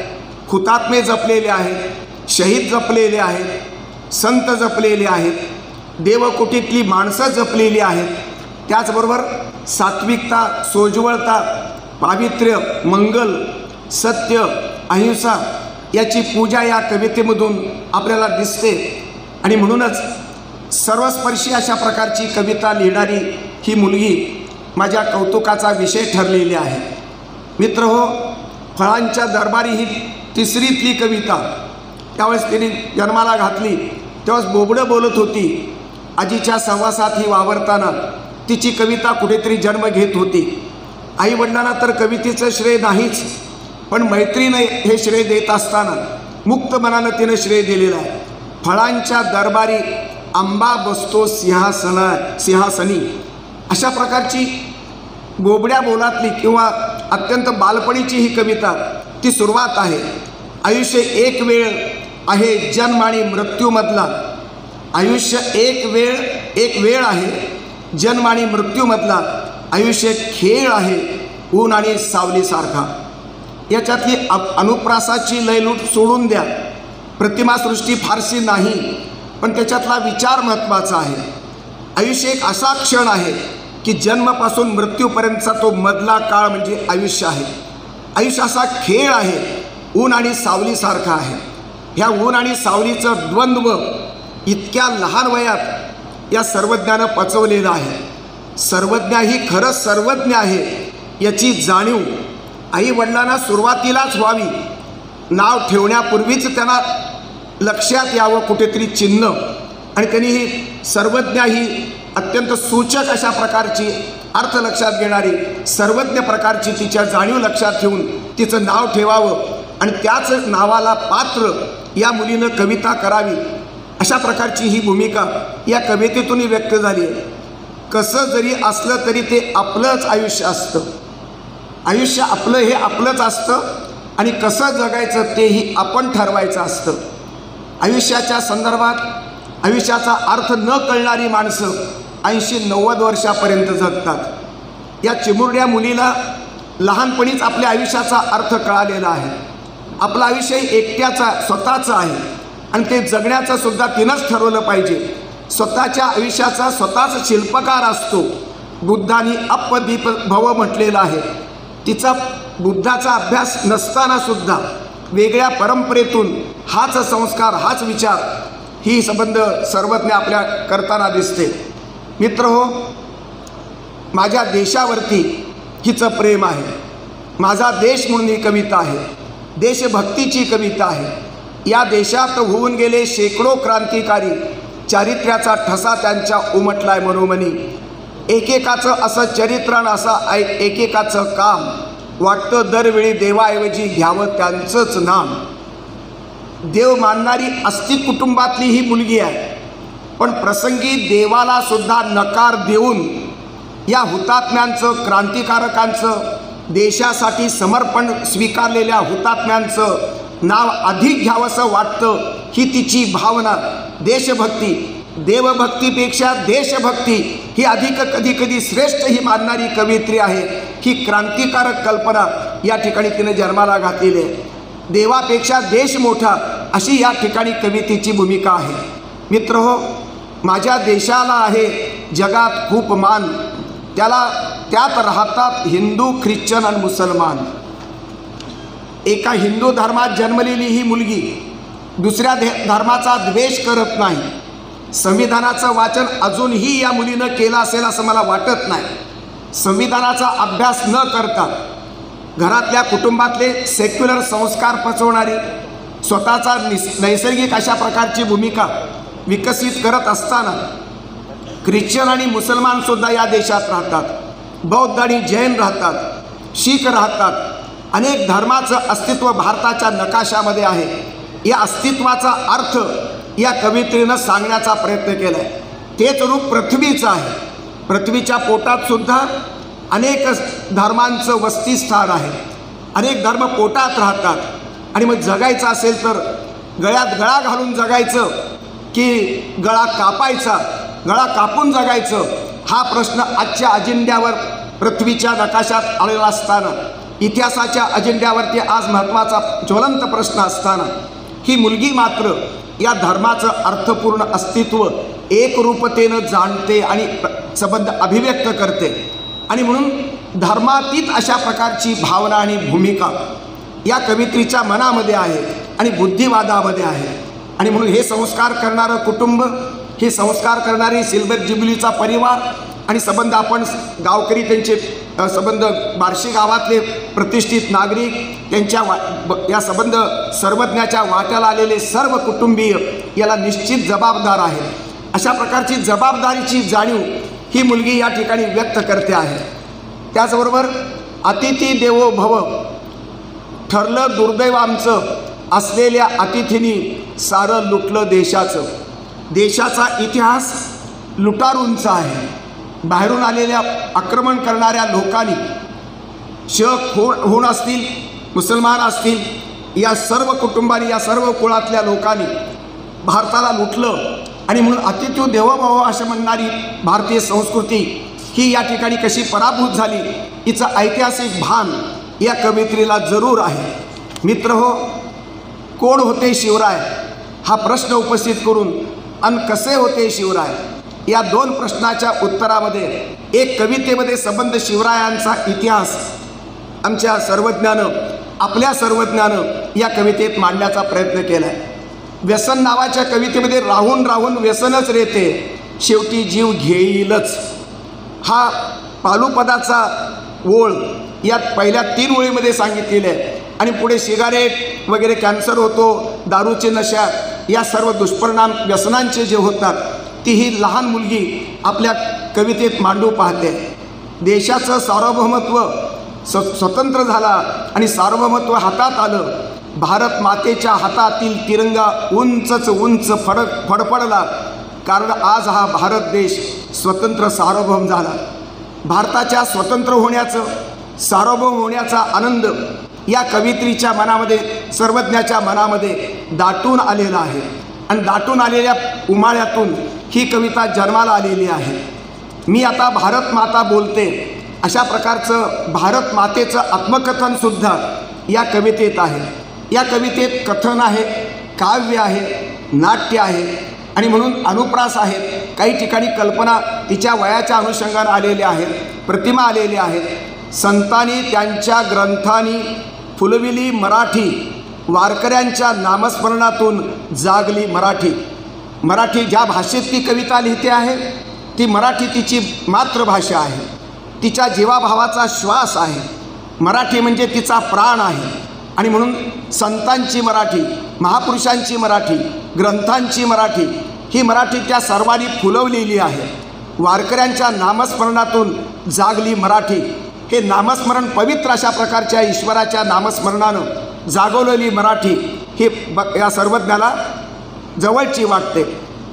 हुतात्मे जपलेले आहेत, शहीद जपलेले आहेत, संत जपलेले आहेत, देवकुटीतली माणसं जपलेली आहेत. त्याचबरोबर सात्विकता, सोज्वळता, पावित्र्य, मंगल, सत्य, अहिंसा याची पूजा या कवितेमधून आपल्याला दिसते. आणि म्हणूनच सर्वस्पर्शी अशा प्रकारची कविता लिहिणारी ही मुलगी माझ्या कौतुकाचा विषय ठरलेली आहे. मित्रहो, फळांच्या दरबारी ही तिसरीतली कविता. त्यावेळेस तिने जन्माला घातली तेव्हाच बोबडं बोलत होती. आजीच्या सहवासात ही वावरताना तिची कविता कुठेतरी जन्म घेत होती. आईवडिलांना तर कवितेचं श्रेय नाहीच, पण मैत्रीने हे श्रेय देत असताना मुक्त मनानं तिनं श्रेय दिलेलं आहे. फळांच्या दरबारी आंबा बसतो सिंहासनी, अशा प्रकारची बोबड्या बोलातली किंवा अत्यंत बालपणीची ही कविता ती सुरुवात आहे. आयुष्य एक वेळ आहे जन्म आणि मृत्यूमधला, आयुष्य एक वेळ आहे जन्म आणि मृत्यूमधला, आयुष्य खेळ आहे ऊन आणि सावलीसारखा. याच्यातली अनुप्रासाची लयलूट सोडून द्या. प्रतिमासृष्टी फारशी नाही, पण त्याच्यातला विचार महत्त्वाचा आहे. आयुष्य एक असा क्षण आहे की जन्मापासून मृत्यूपर्यंतचा तो मधला काळ म्हणजे आयुष्य आहे. आयुष्य असा खेळ आहे, ऊन आणि सावलीसारखा आहे. ह्या ऊन आणि सावलीचं द्वंद्व इतक्या लहान वयात या सर्वज्ञानं पचवलेलं आहे. सर्वज्ञ ही खरंच सर्वज्ञ आहे याची जाणीव आईवडिलांना सुरुवातीलाच व्हावी. नाव ठेवण्यापूर्वीच त्यांना लक्षात यावं कुठेतरी चिन्ह, आणि त्यांनी ही सर्वज्ञ ही अत्यंत सूचक अशा प्रकारची अर्थ लक्षात घेणारी सर्वज्ञ प्रकारची तिच्या जाणीव लक्षात ठेवून तिचं नाव ठेवावं आणि त्याच नावाला पात्र या मुलीनं कविता करावी, अशा प्रकारची ही भूमिका या कवितेतून व्यक्त झाली आहे. कसं जरी असलं तरी ते आपलंच आयुष्य असतं. आयुष्य आपलं हे आपलंच असतं आणि कसं जगायचं तेही आपण ठरवायचं असतं. आयुष्याच्या संदर्भात आयुष्याचा अर्थ न कळणारी माणसं 80-90 वर्षापर्यंत जगतात. या चिमुरड्या मुलीला लहानपणीच आपल्या आयुष्याचा अर्थ कळालेला आहे. आपलं आयुष्य एकट्याचा स्वतःचं आहे आणि ते जगण्याचं सुद्धा तिनंच ठरवलं पाहिजे. स्वतःच्या आयुष्याचा स्वतःच शिल्पकार असतो. बुद्धांनी अपदीप भव म्हटलेलं आहे. तिचा बुद्धाचा अभ्यास नसताना सुद्धा वेगळ्या परंपरेतून हाच संस्कार हाच विचार ही संबंध सर्वज्ञ आपल्या करताना दिसते. मित्रहो, माझ्या देशावरती हिचं प्रेम आहे. माझा देश म्हणून ही कविता आहे. देशभक्तीची कविता आहे. या देशात होऊन गेले शेकडो क्रांतिकारी, चारित्र्याचा ठसा त्यांच्या उमटलाय मनोमनी. एकेकाचं असं चरित्र असं एकेकाचं काम, वाटतं दरवेळी देवाऐवजी घ्यावं त्यांचंच नाम. देव मानणारी अस्ती कुटुंबातली ही मुलगी आहे, पण प्रसंगी देवाला सुद्धा नकार देऊन या हुतात्म्यांचं, क्रांतिकारकांचं, देशासाठी समर्पण स्वीकारलेल्या हुतात्म्यांचं नाव अधिक घ्यावंसं वाटतं. ही तिची भावना. देशभक्ती, देवभक्तीपेक्षा देशभक्ती ही अधिक कधी कधी श्रेष्ठ ही मानणारी कवयित्री आहे. ही क्रांतिकारक कल्पना या ठिकाणी तिने जन्माला घातलेली आहे. देवापेक्षा देश मोठा अशी या ठिकाणी कवितेची भूमिका आहे. मित्रहो, माझ्या देशाला आहे जगात खूप मान, त्यात राहतात हिंदू, ख्रिश्चन आणि मुसलमान. एका हिंदू धर्मात जन्मलेली ही मुलगी दुसऱ्या धर्माचा द्वेष करत नाही. संविधानाचं वाचन अजूनही या मुलीनं केलं असेल असं मला वाटत नाही. संविधानाचा अभ्यास न करता घरातल्या कुटुंबातले सेक्युलर संस्कार पचवणारी, स्वतःचा नैसर्गिक अशा प्रकारची भूमिका विकसित करत असताना ख्रिश्चन आणि मुसलमानसुद्धा या देशात राहतात, बौद्ध आणि जैन राहतात, शीख राहतात. अनेक धर्माचं अस्तित्व भारताच्या नकाशामध्ये आहे. या अस्तित्वाचा अर्थ या कवितेनं सांगण्याचा प्रयत्न केला आहे. तेच रूप पृथ्वीचं आहे. पृथ्वीच्या पोटात सुद्धा अनेक धर्मांचं वस्तीस्थान आहे. अनेक धर्म पोटात राहतात. आणि मग जगायचं असेल तर गळ्यात गळा घालून जगायचं की गळा कापायचा, गळा कापून जगायचं, हा प्रश्न आजच्या अजेंड्यावर पृथ्वीच्या नकाशात आलेला असताना, इतिहासाच्या अजेंड्यावरती आज महत्त्वाचा ज्वलंत प्रश्न असताना, ही मुलगी मात्र या धर्माचं अर्थपूर्ण अस्तित्व एकरूपतेनं जाणते आणि संबंध अभिव्यक्त करते. आणि म्हणून धर्मातीत अशा प्रकारची भावना आणि भूमिका या कवित्रीच्या मनामध्ये आहे आणि बुद्धिवादामध्ये आहे. आणि म्हणून हे संस्कार करणारं कुटुंब, हे संस्कार करणारे सिल्वर ज्युबिलीचा परिवार आणि संबंध आपण गावकरी त्यांचे संबंध बार्शी गावातले प्रतिष्ठित नागरिक त्यांच्या या संबंध सर्वज्ञाच्या वाट्याला आलेले सर्व कुटुंबीय याला निश्चित जबाबदार आहेत। अशा प्रकारची जबाबदारीची जाणीव ही मुलगी या ठिकाणी व्यक्त करते आहे। त्याचबरोबर अतिथी देवो भव ठरलं दुर्दैव आमचं, असलेल्या अतिथींनी सारं लुटलं देशाचं। देशाचा इतिहास लुटारूंचा आहे। बाहेरून आलेल्या आक्रमण करणाऱ्या लोकांनी होऊन असतील, मुसलमान असतील, या सर्व कुटुंबांनी या सर्व कुळातल्या लोकांनी भारताला लुटलं आणि म्हणून अतिथी देवो भव असे म्हणणारी भारतीय संस्कृती ही या ठिकाणी कशी पराभूत झाली हिचं ऐतिहासिक भान या कवयित्रीला जरूर आहे। मित्रहो, कोण होते शिवराय हा प्रश्न उपस्थित करून अन कसे होते शिवराय या दोन प्रश्नाच्या उत्तरामध्ये एक कवितेमध्ये संबंध शिवरायांचा इतिहास आमच्या सर्वज्ञानं आपल्या सर्वज्ञानं या कवितेत मांडण्याचा प्रयत्न केला आहे। व्यसन नावाच्या कवितेमध्ये राहून राहून व्यसनच रेते शेवटी जीव घेईलच हा पालुपदाचा ओळ या पहिल्या 3 ओळीमध्ये सांगितलेलं आहे आणि पुढे सिगारेट वगैरे कॅन्सर होतो, दारूचे नशा या सर्व दुष्परिणाम व्यसनांचे जे होतात ती ही लहान मुलगी आपल्या कवितेत मांडू पाहते। देशाचं सार्वभौमत्व स्वतंत्र झाला आणि सार्वभौमत्व हातात आलं, भारत मातेच्या हातातील तिरंगा उंचच उंच फडफडला, कारण आज हा भारत देश स्वतंत्र सार्वभौम झाला। भारताच्या स्वतंत्र होण्याचं सार्वभौम होण्याचा आनंद या कवित्रीच्या मनामध्ये सर्वज्ञाच्या मनामध्ये दाटून आलेला आहे आणि दाटून आलेल्या उमाळ्यातून ही कविता जन्माला आलेली आहे। मी आता भारत माता बोलते अशा प्रकारचं भारत मातेचं आत्मकथनसुद्धा या कवितेत आहे। या कवितेत कथन आहे, काव्य आहे, नाट्य आहे आणि म्हणून अनुप्रास आहेत। काही ठिकाणी कल्पना तिच्या वयाच्या अनुषंगाने आलेल्या आहेत, प्रतिमा आलेल्या आहेत। संतांनी त्यांच्या ग्रंथांनी फुलविली मराठी, वारकऱ्यांच्या नामस्मरणातून जागली मराठी। मराठी ज्या भाषेत ती कविता लिहिते आहे ती मराठी तिची मातृभाषा आहे, तिच्या जीवाभावाचा श्वास आहे। मराठी म्हणजे तिचा प्राण आहे आणि म्हणून संतांची मराठी, महापुरुषांची मराठी, ग्रंथांची मराठी ही मराठी त्या सर्वांनी फुलवलेली आहे। वारकऱ्यांच्या नामस्मरणातून जागली मराठी, हे नामस्मरण पवित्र अशा प्रकारच्या ईश्वराच्या नामस्मरणानं जागवलेली मराठी ही या सर्वज्ञाला जवळची वाटते।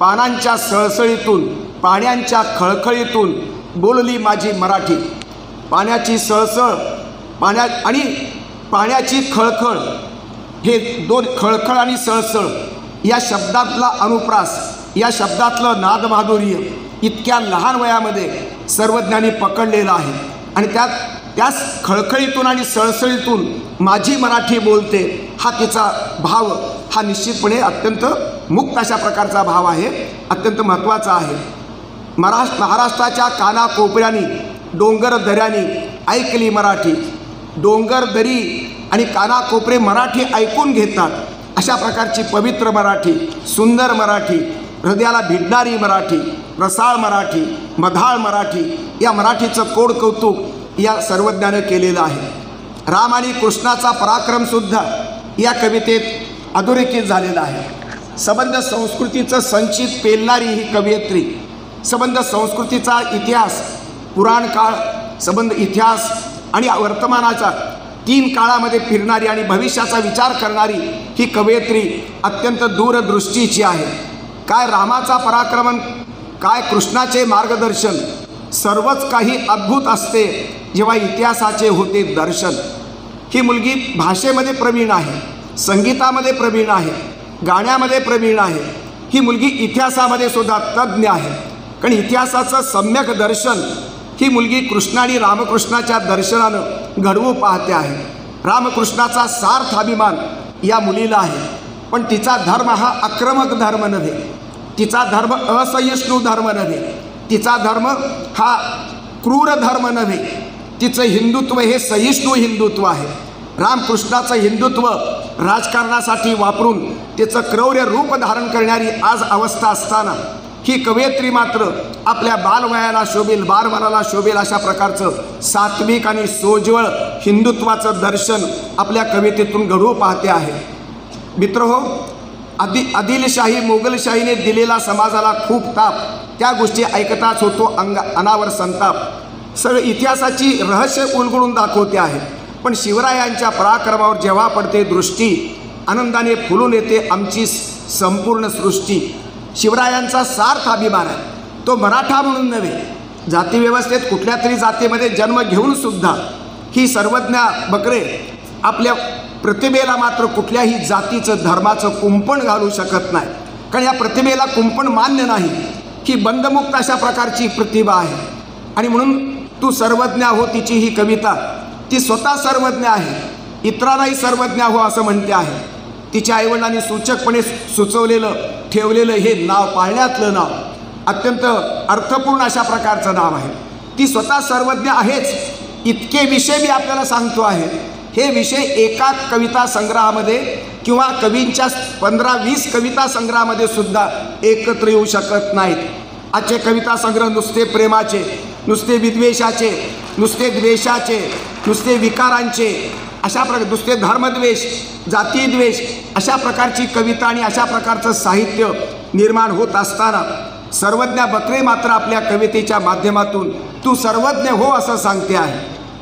पानांच्या सळसळीतून, पाण्याच्या खळखळीतून बोलली माझी मराठी। पाण्याची सळसळ आणि पाण्याची खळखळ हे दोन, खळखळ आणि सळसळ या शब्दातला अनुप्रास, या शब्दातलं नादमाधुर्य इतक्या लहान वयामध्ये सर्वज्ञांनी पकडलेलं आहे आणि त्याच खळखळीतून आणि सळसळीतून माझी मराठी बोलते हा तिचा भाव हा निश्चितपणे अत्यंत मुक्त अशा प्रकारचा भाव आहे, अत्यंत महत्त्वाचा आहे। महाराष्ट्राच्या कानाकोपऱ्यानी डोंगर दऱ्यानी ऐकली मराठी, डोंगर दरी आणि कानाकोपरे मराठी ऐकून घेतात अशा प्रकारची पवित्र मराठी, सुंदर मराठी, हृदयाला भिडणारी मराठी, रसाळ मराठी, मधाळ मराठी या मराठीचं कोड कौतुक या सर्वज्ञानं केलेलं आहे। राम आणि कृष्णाचा पराक्रमसुद्धा या कवितेत अधोरेखित झालेला आहे। संबंध संस्कृतीचं संचित पेलणारी ही कवयित्री, संबंध संस्कृतीचा इतिहास, पुराण काळ, संबंध इतिहास आणि वर्तमानाच्या 3 काळामध्ये फिरणारी आणि भविष्याचा विचार करणारी ही कवयित्री अत्यंत दूरदृष्टीची आहे। काय रामाचा पराक्रमण, काय कृष्णाचे मार्गदर्शन, सर्वच काही अद्भुत असते जेव्हा इतिहासाचे होते दर्शन। ही मुलगी भाषेमध्ये प्रवीण आहे, संगीतामध्ये प्रवीण आहे, गाण्यामध्ये प्रवीण आहे। ही मुलगी इतिहासामध्ये सुद्धा तज्ज्ञ आहे, कारण इतिहासाचं सम्यक दर्शन ही मुलगी कृष्ण आणि रामकृष्णाच्या दर्शनानं घडवू पाहते आहे। रामकृष्णाचा सार्थ अभिमान या मुलीला आहे, पण तिचा धर्म हा आक्रमक धर्म नव्हे, तिचा धर्म असहिष्णू धर्म नव्हे, तिचा धर्म हा क्रूर धर्म नव्हे, तिचं हिंदुत्व हे सहिष्णू हिंदुत्व आहे। रामकृष्णाचं हिंदुत्व राजकारणासाठी वापरून त्याचं क्रौर्य रूप धारण करणारी आज अवस्था असताना ही कवयित्री मात्र आपल्या बालवयाला शोभेल, बालमनाला शोभेल अशा प्रकारचं सात्विक आणि सोज्वळ हिंदुत्वाचं दर्शन आपल्या कवितेतून घडवू पाहते आहे. मित्रहो, आदिलशाही मोगलशाहीने दिलेला समाजाला खूप ताप, त्या गोष्टी ऐकताच होतो अनावर संताप. सगळं इतिहासाची रहस्य उलगडून दाखवते आहे. पण शिवरायांच्या पराक्रमावर जेव्हा पडते दृष्टी, आनंदाने फुलून येते आमची संपूर्ण सृष्टी. शिवरायांचा सार्थ अभिमान आहे. तो मराठा म्हणून नव्हे, जातीव्यवस्थेत कुठल्या तरी जातीमध्ये जन्म घेऊन सुद्धा ही सर्वज्ञा बकरे आपल्या प्रतिभेला मात्र कुठल्याही जातीचं धर्माचं कुंपण घालू शकत नाही. कारण या प्रतिभेला कुंपण मान्य नाही. ही बंधमुक्त अशा प्रकारची प्रतिभा आहे. आणि म्हणून तू सर्वज्ञ हो, तिची ही कविता. ती स्वतः सर्वज्ञ आहे, इतरांनाही सर्वज्ञ हो असं म्हणते आहे. तिच्या आईवडिलांनी सूचकपणे सुचवलेलं ठेवलेलं हे नाव, पाळण्यातलं नाव, अत्यंत अर्थपूर्ण अशा प्रकारचं नाव आहे. ती स्वतः सर्वज्ञ आहेच. इतके विषय मी आपल्याला सांगतो आहे. हे विषय एका कविता संग्रहामध्ये किंवा कवींच्या 15-20 कविता संग्रहामध्ये सुद्धा एकत्र येऊ शकत नाहीत. आजचे कविता संग्रह नुसते प्रेमाचे, नुसते विद्वेषाचे, नुसते द्वेषाचे, नुसते विकारांचे, अशा नुसते धर्मद्वेष, जातीद्वेष अशा प्रकारची कविता आणि अशा प्रकारचं साहित्य निर्माण होत असताना सर्वज्ञ बकरे मात्र आपल्या कवितेच्या माध्यमातून तू सर्वज्ञ हो असं सांगते आहे.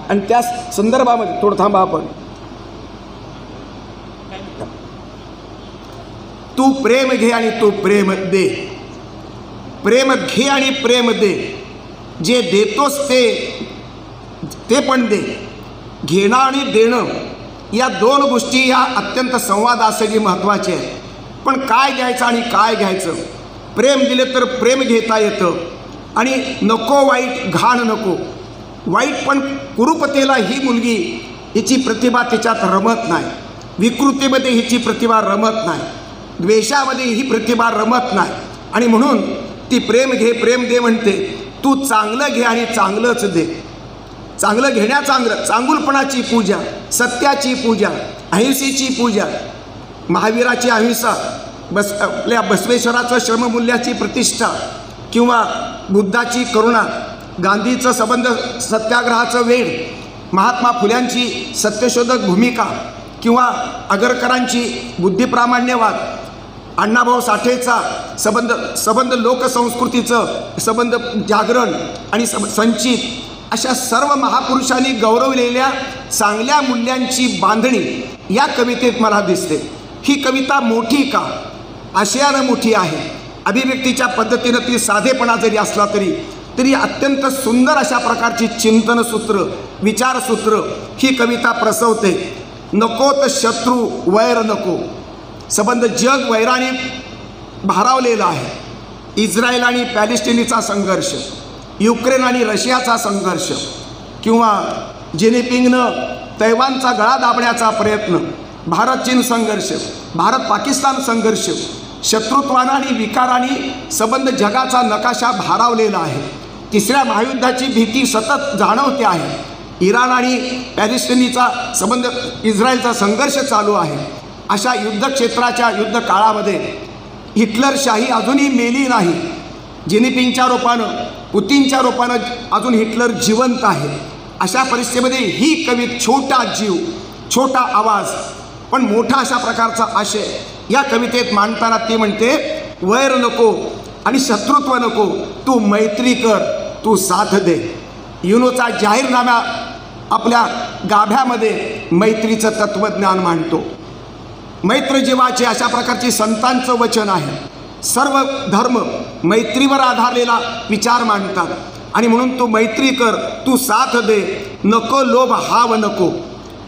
आणि त्या संदर्भामध्ये थोडं थांबा आपण. तू प्रेम घे आणि तू प्रेम दे, प्रेम घे आणि प्रेम दे, जे देतोस ते पण दे. घेणं आणि देणं या दोन गोष्टी या अत्यंत संवादासाठी महत्त्वाच्या आहेत. पण काय द्यायचं आणि काय घ्यायचं? प्रेम दिले तर प्रेम घेता येतं. आणि नको वाईट, घाण नको. वाईट पण कुरूपतेला ही मुलगी, हिची प्रतिभा तिच्यात रमत नाही. विकृतीमध्ये हिची प्रतिभा रमत नाही. द्वेषामध्ये ही प्रतिभा रमत नाही. आणि म्हणून ती प्रेम घे प्रेम दे म्हणते. तू चांगलं घे आणि चांगलंच दे. चांगलं घेण्या चांगुलपणाची पूजा, सत्याची पूजा, अहिंसेची पूजा, महावीराची अहिंसा, आपल्या बसवेश्वराचं श्रममूल्याची प्रतिष्ठा, किंवा बुद्धाची करुणा, गांधीचं संबंध सत्याग्रहाचं वेळ, महात्मा फुल्यांची सत्यशोधक भूमिका, किंवा आगरकरांची बुद्धिप्रामाण्यवाद, अण्णाभाऊ साठेचा संबंध लोकसंस्कृतीचं संबंध जागरण आणि संचित, अशा सर्व महापुरुषांनी गौरवलेल्या चांगल्या मूल्यांची बांधणी या कवितेत मला दिसते. ही कविता मोठी का? आशयानं मोठी आहे. अभिव्यक्तीच्या पद्धतीनं ती साधेपणा जरी असला तरी अत्यंत सुंदर अशा प्रकारची चिंतनसूत्र, विचारसूत्र ही कविता प्रसवते. नकोत शत्रू वैर नको. संबंध जग वैराने भारावलेला आहे. इस्रायल आणि पॅलेस्टिनीचा संघर्ष, युक्रेन आणि रशियाचा संघर्ष, किंवा जिनपिंगनं तैवानचा गळा दाबण्याचा प्रयत्न, भारत चीन संघर्ष, भारत पाकिस्तान संघर्ष, शत्रुत्वानं आणि विकाराने संबंध जगाचा नकाशा भारावलेला आहे. तिसऱ्या महायुद्धाची भीती सतत जाणवते आहे. इराण आणि पॅलेस्टिनीचा संबंध, इस्रायलचा संघर्ष चालू आहे. अशा युद्धक्षेत्राच्या युद्ध काळामध्ये हिटलरशाही अजूनही मेली नाही. जिनपिंगच्या रूपानं, पुतीनच्या रूपानं अजून हिटलर जिवंत आहे. अशा परिस्थितीमध्ये ही कवी छोटा जीव, छोटा आवाज, पण मोठा अशा प्रकारचा आशय या कवितेत मांडताना ती म्हणते, वैर नको आणि शत्रुत्व नको, तू मैत्री कर, तू साथ दे. युनोचा जाहीरनामा आपल्या गाभ्यामध्ये मैत्रीचं तत्त्वज्ञान मांडतो. मैत्र जीवाचे अशा प्रकारची संतांचं वचन आहे. सर्व धर्म मैत्रीवर आधारलेला विचार मांडतात. आणि म्हणून तू मैत्री कर, तू साथ दे, नको लोभ हाव नको.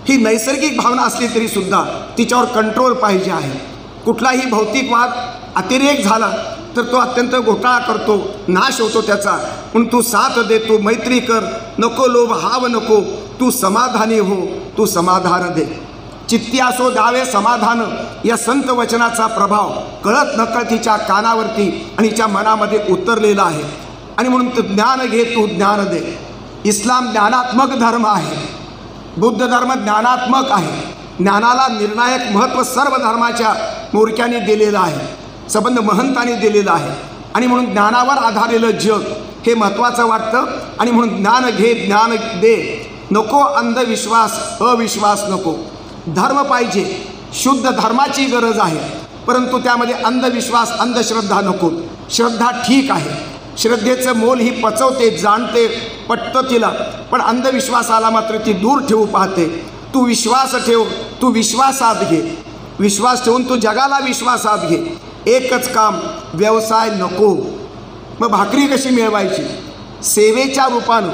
ही नैसर्गिक भावना असली तरी सुद्धा तिच्यावर कंट्रोल पाहिजे आहे. कुठलाही भौतिक वाद अतिरेक झाला तर तो अत्यंत घोटाळा करतो, नाश होतो त्याचा. म्हणून तू साथ दे, तू मैत्री कर, नको लोभ हाव नको, तू समाधानी हो, तू समाधान दे. चित्ती असो द्यावे समाधान या संत वचनाचा प्रभाव कळत नकळत हिच्या कानावरती आणि हिच्या मनामध्ये उतरलेला आहे. आणि म्हणून तू ज्ञान घे, तू ज्ञान दे. इस्लाम ज्ञानात्मक धर्म आहे. बुद्ध धर्म ज्ञानात्मक आहे. ज्ञानाला निर्णायक महत्त्व सर्व धर्माच्या मोरक्यांनी दिलेलं आहे. संबंध महंतांनी दिलेला आहे. आणि म्हणून ज्ञानावर आधारलेलं जग हे महत्त्वाचं वाटतं. आणि म्हणून ज्ञान घे ज्ञान दे, नको अंधविश्वास अविश्वास नको. धर्म पाहिजे, शुद्ध धर्माची गरज आहे, परंतु त्यामध्ये अंधविश्वास अंधश्रद्धा नको. श्रद्धा ठीक आहे, श्रद्धेचं मोल ही पचवते, जाणते, पटतं तिला, पण अंधविश्वासाला मात्र ती दूर ठेवू पाहते. तू विश्वास ठेव, तू विश्वासात घे, विश्वास ठेवून तू जगाला विश्वासात घे. एकच काम, व्यवसाय नको. मग भाकरी कशी मिळवायची? सेवेच्या रूपानं.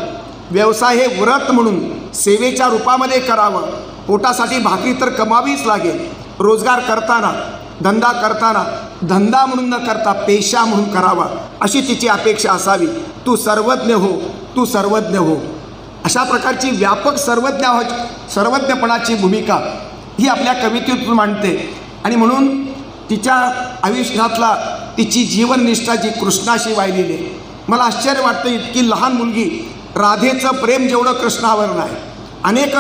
व्यवसाय हे व्रत म्हणून सेवेच्या रूपामध्ये करावं. पोटासाठी भाकरी तर कमावीच लागेल. रोजगार करताना, धंदा करताना धंदा म्हणून न करता पेशा म्हणून करावा, अशी तिची अपेक्षा असावी. तू सर्वज्ञ हो, तू सर्वज्ञ हो. अशा प्रकारची व्यापक सर्वज्ञपणाची भूमिका ही आपल्या कवितेतून मांडते. आणि म्हणून तिच्या आयुष्यातला तिची जीवननिष्ठा जी कृष्णाशी वाहिलेली आहे. मला आश्चर्य वाटतं, इतकी लहान मुलगी राधेचं प्रेम जेवढं कृष्णावर नाही, अनेक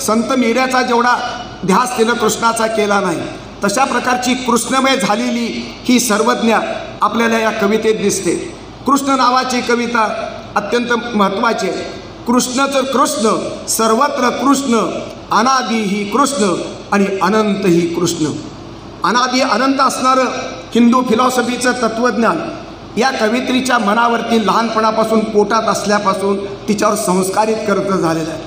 संत मीरेचा जेवढा ध्यास तिनं कृष्णाचा केला नाही, तशा प्रकारची कृष्णमय झालेली ही सर्वज्ञ आपल्याला या कवितेत दिसते. कृष्ण नावाची कविता अत्यंत महत्त्वाची आहे. कृष्णचं कृष्ण, सर्वत्र कृष्ण, अनादि ही कृष्ण आणि अनंत ही कृष्ण. अनादि अनंत असणारं हिंदू फिलॉसॉफीचं तत्त्वज्ञान या कवित्रीच्या मनावरती लहानपणापासून पोटात असल्यापासून तिच्यावर संस्कारित करत झालेलं आहे.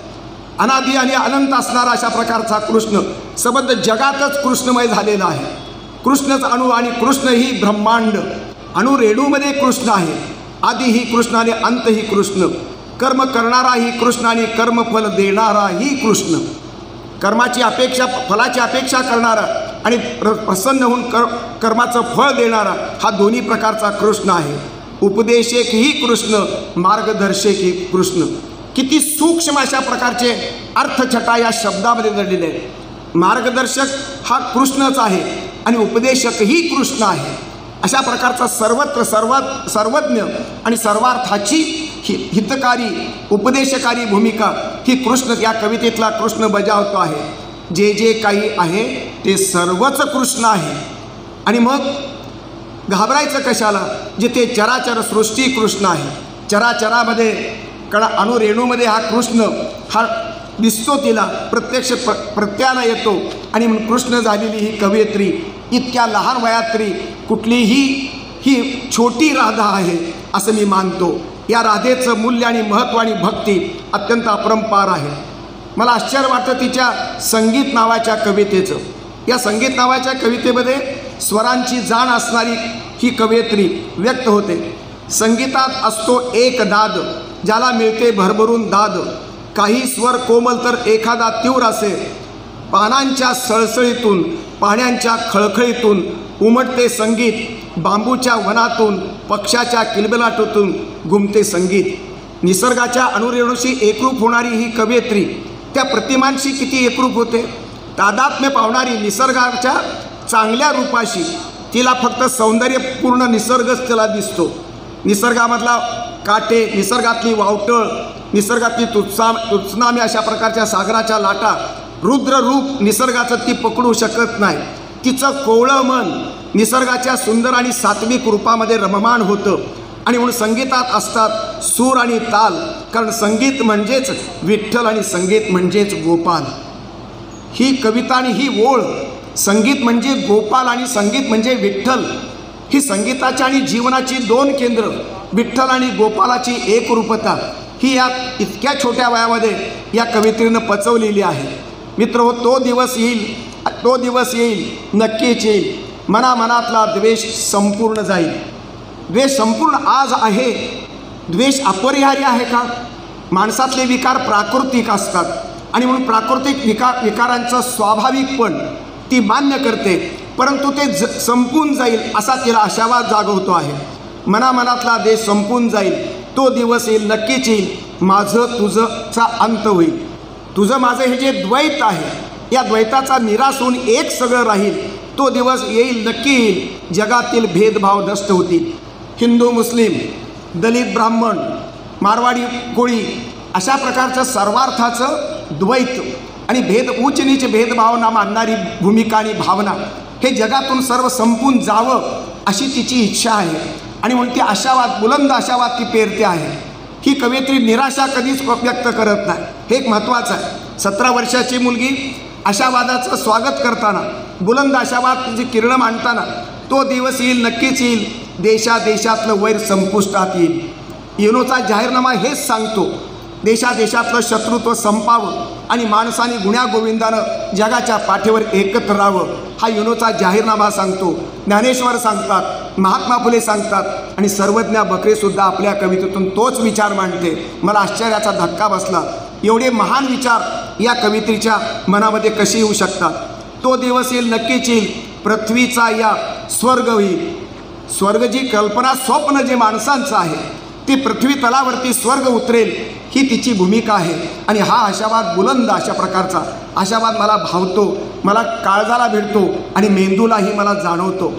अनादि आणि अनंत असणारा अशा प्रकारचा कृष्ण सबंध जगातच कृष्णमय झालेला आहे. कृष्णच अणु आणि कृष्ण ही ब्रह्मांड. अणु रेणूमध्ये कृष्ण आहे. आदि ही कृष्ण आणि अंत ही कृष्ण. कर्म करणारा ही कृष्ण आणि कर्मफल देणारा ही कृष्ण. कर्माची अपेक्षा, फलाची अपेक्षा करणारा आणि प्रसन्न होऊन कर्माचं फळ देणारा हा दोन्ही प्रकारचा कृष्ण आहे. उपदेशक ही कृष्ण, मार्गदर्शक ही कृष्ण. किती सूक्ष्म अशा प्रकारचे अर्थछटा या शब्दामध्ये दडलेले आहेत. मार्गदर्शक हा कृष्णच आहे आणि उपदेशक ही कृष्ण आहे. अशा प्रकारचा सर्वत्र सर्वज्ञ आणि सर्वार्थाची हितकारी उपदेशकारी भूमिका ही कृष्ण या कवितेतला कृष्ण बजावतो आहे. जे जे काही आहे ते सर्वच कृष्ण आहे. आणि मग घाबरायचं कशाला, जिथे चराचर सृष्टी कृष्ण आहे. चराचरामध्ये अणुरेणूमध्ये हा कृष्ण हा दिसतो, तिला प्रत्यक्ष प्रत्यानं येतो. आणि म्हणून कृष्ण झालेली ही कवयित्री इतक्या लहान वयातरी कुठलीही ही छोटी राधा आहे असं मी मानतो. या राधेचं मूल्य आणि महत्त्व आणि भक्ती अत्यंत अपरंपार आहे. मला आश्चर्य वाटतं तिच्या संगीत नावाच्या कवितेचं. या संगीत नावाच्या कवितेमध्ये स्वरांची जाण असणारी ही कवयित्री व्यक्त होते. संगीतात असतो एक दाद, ज्याला मिळते भरभरून दाद. काही स्वर कोमल तर एखादा तीव्र असे. पानांच्या सळसळीतून, पाण्याच्या खळखळीतून उमटते संगीत. बांबूच्या वनातून, पक्षाच्या किलबिलाटातून घुमते संगीत. निसर्गाच्या अणुरेणूशी एकरूप होणारी ही कवयित्री त्या प्रतिमांशी किती एकरूप होते. तादात्म्य पावणारी निसर्गाच्या चांगल्या रूपाशी. तिला फक्त सौंदर्यपूर्ण निसर्गच तिला दिसतो. निसर्गामधला काटे, निसर्गातली वावटळ, निसर्गातली तुत्सामी अशा प्रकारच्या सागराच्या लाटा, रुद्र रूप निसर्गाचं ती पकडू शकत नाही. तिचं कोवळं मन निसर्गाच्या सुंदर आणि सात्विक रूपामध्ये रममाण होतं. आणि म्हणून संगीतात असतात सूर आणि ताल, कारण संगीत म्हणजेच विठ्ठल आणि संगीत म्हणजेच गोपाल. ही कविता आणि ही ओळ, संगीत म्हणजे गोपाल आणि संगीत म्हणजे विठ्ठल, ही संगीताची आणि जीवनाची दोन केंद्र, विठ्ठल आणि गोपालाची एकरूपता ही या इतक्या छोट्या वयामध्ये या कवित्रीनं पचवलेली आहे. मित्र, तो दिवस येईल, तो दिवस येईल, नक्कीच येईल. मनामनातला द्वेष संपूर्ण जाईल. द्वेष संपूर्ण आज आहे. द्वेष अपरिहार्य आहे का? माणसातले विकार प्राकृतिक असतात आणि म्हणून प्राकृतिक विकारांचं स्वाभाविकपण ती मान्य करते, परंतु ते संपून जाईल असा तिला आशावाद जागवतो आहे. मनामनातला द्वेष संपून जाईल, तो दिवस येईल, नक्कीच येईल. माझं तुझंचा अंत होईल. तुझं माझं हे जे द्वैत आहे, या द्वैताचा निराश होऊन एक सगळं राहील. तो दिवस येईल, नक्की येईल. जगातील भेदभाव नष्ट होतील. हिंदू मुस्लिम, दलित ब्राह्मण, मारवाडी कोळी अशा प्रकारचं सर्वार्थाचं द्वैत आणि उच्च नीच भेदभावना मानणारी भूमिका आणि भावना हे जगातून सर्व संपून जावं अशी तिची इच्छा आहे आणि म्हणून ती आशावाद, बुलंद आशावाद ती पेरते आहे. ही कवयित्री निराशा कधीच व्यक्त करत नाही, हे एक महत्त्वाचं आहे. 17 वर्षाची मुलगी आशावादाचं स्वागत करताना, बुलंद आशावाद तिची किरणं मांडताना, तो दिवस येईल, नक्कीच येईल, देशादेशातलं वैर संपुष्टात येईल. युनोचा जाहीरनामा हेच सांगतो, देशादेशातलं शत्रुत्व संपावं आणि माणसाने गुण्यागोविंदानं जगाच्या पाठीवर एकत्र राहावं, हा युनोचा जाहीरनामा सांगतो. ज्ञानेश्वर सांगतात, महात्मा फुले सांगतात आणि सर्वज्ञा बकरेसुद्धा आपल्या कवितेतून तोच विचार मांडते. मला आश्चर्याचा धक्का बसला, एवढे महान विचार या कवित्रीच्या मनामध्ये कसे येऊ शकतात. तो दिवस येईल, नक्कीच येईल, पृथ्वीचा या स्वर्ग होईल. स्वर्ग जी कल्पना, स्वप्न जे माणसांचं आहे ते पृथ्वी तलावरती स्वर्ग उतरेल, ही तिची भूमिका आहे. आणि हा आशावाद, बुलंद अशा प्रकारचा आशावाद मला भावतो, मला काळजाला भिडतो आणि मेंदूलाही मला जाणवतो.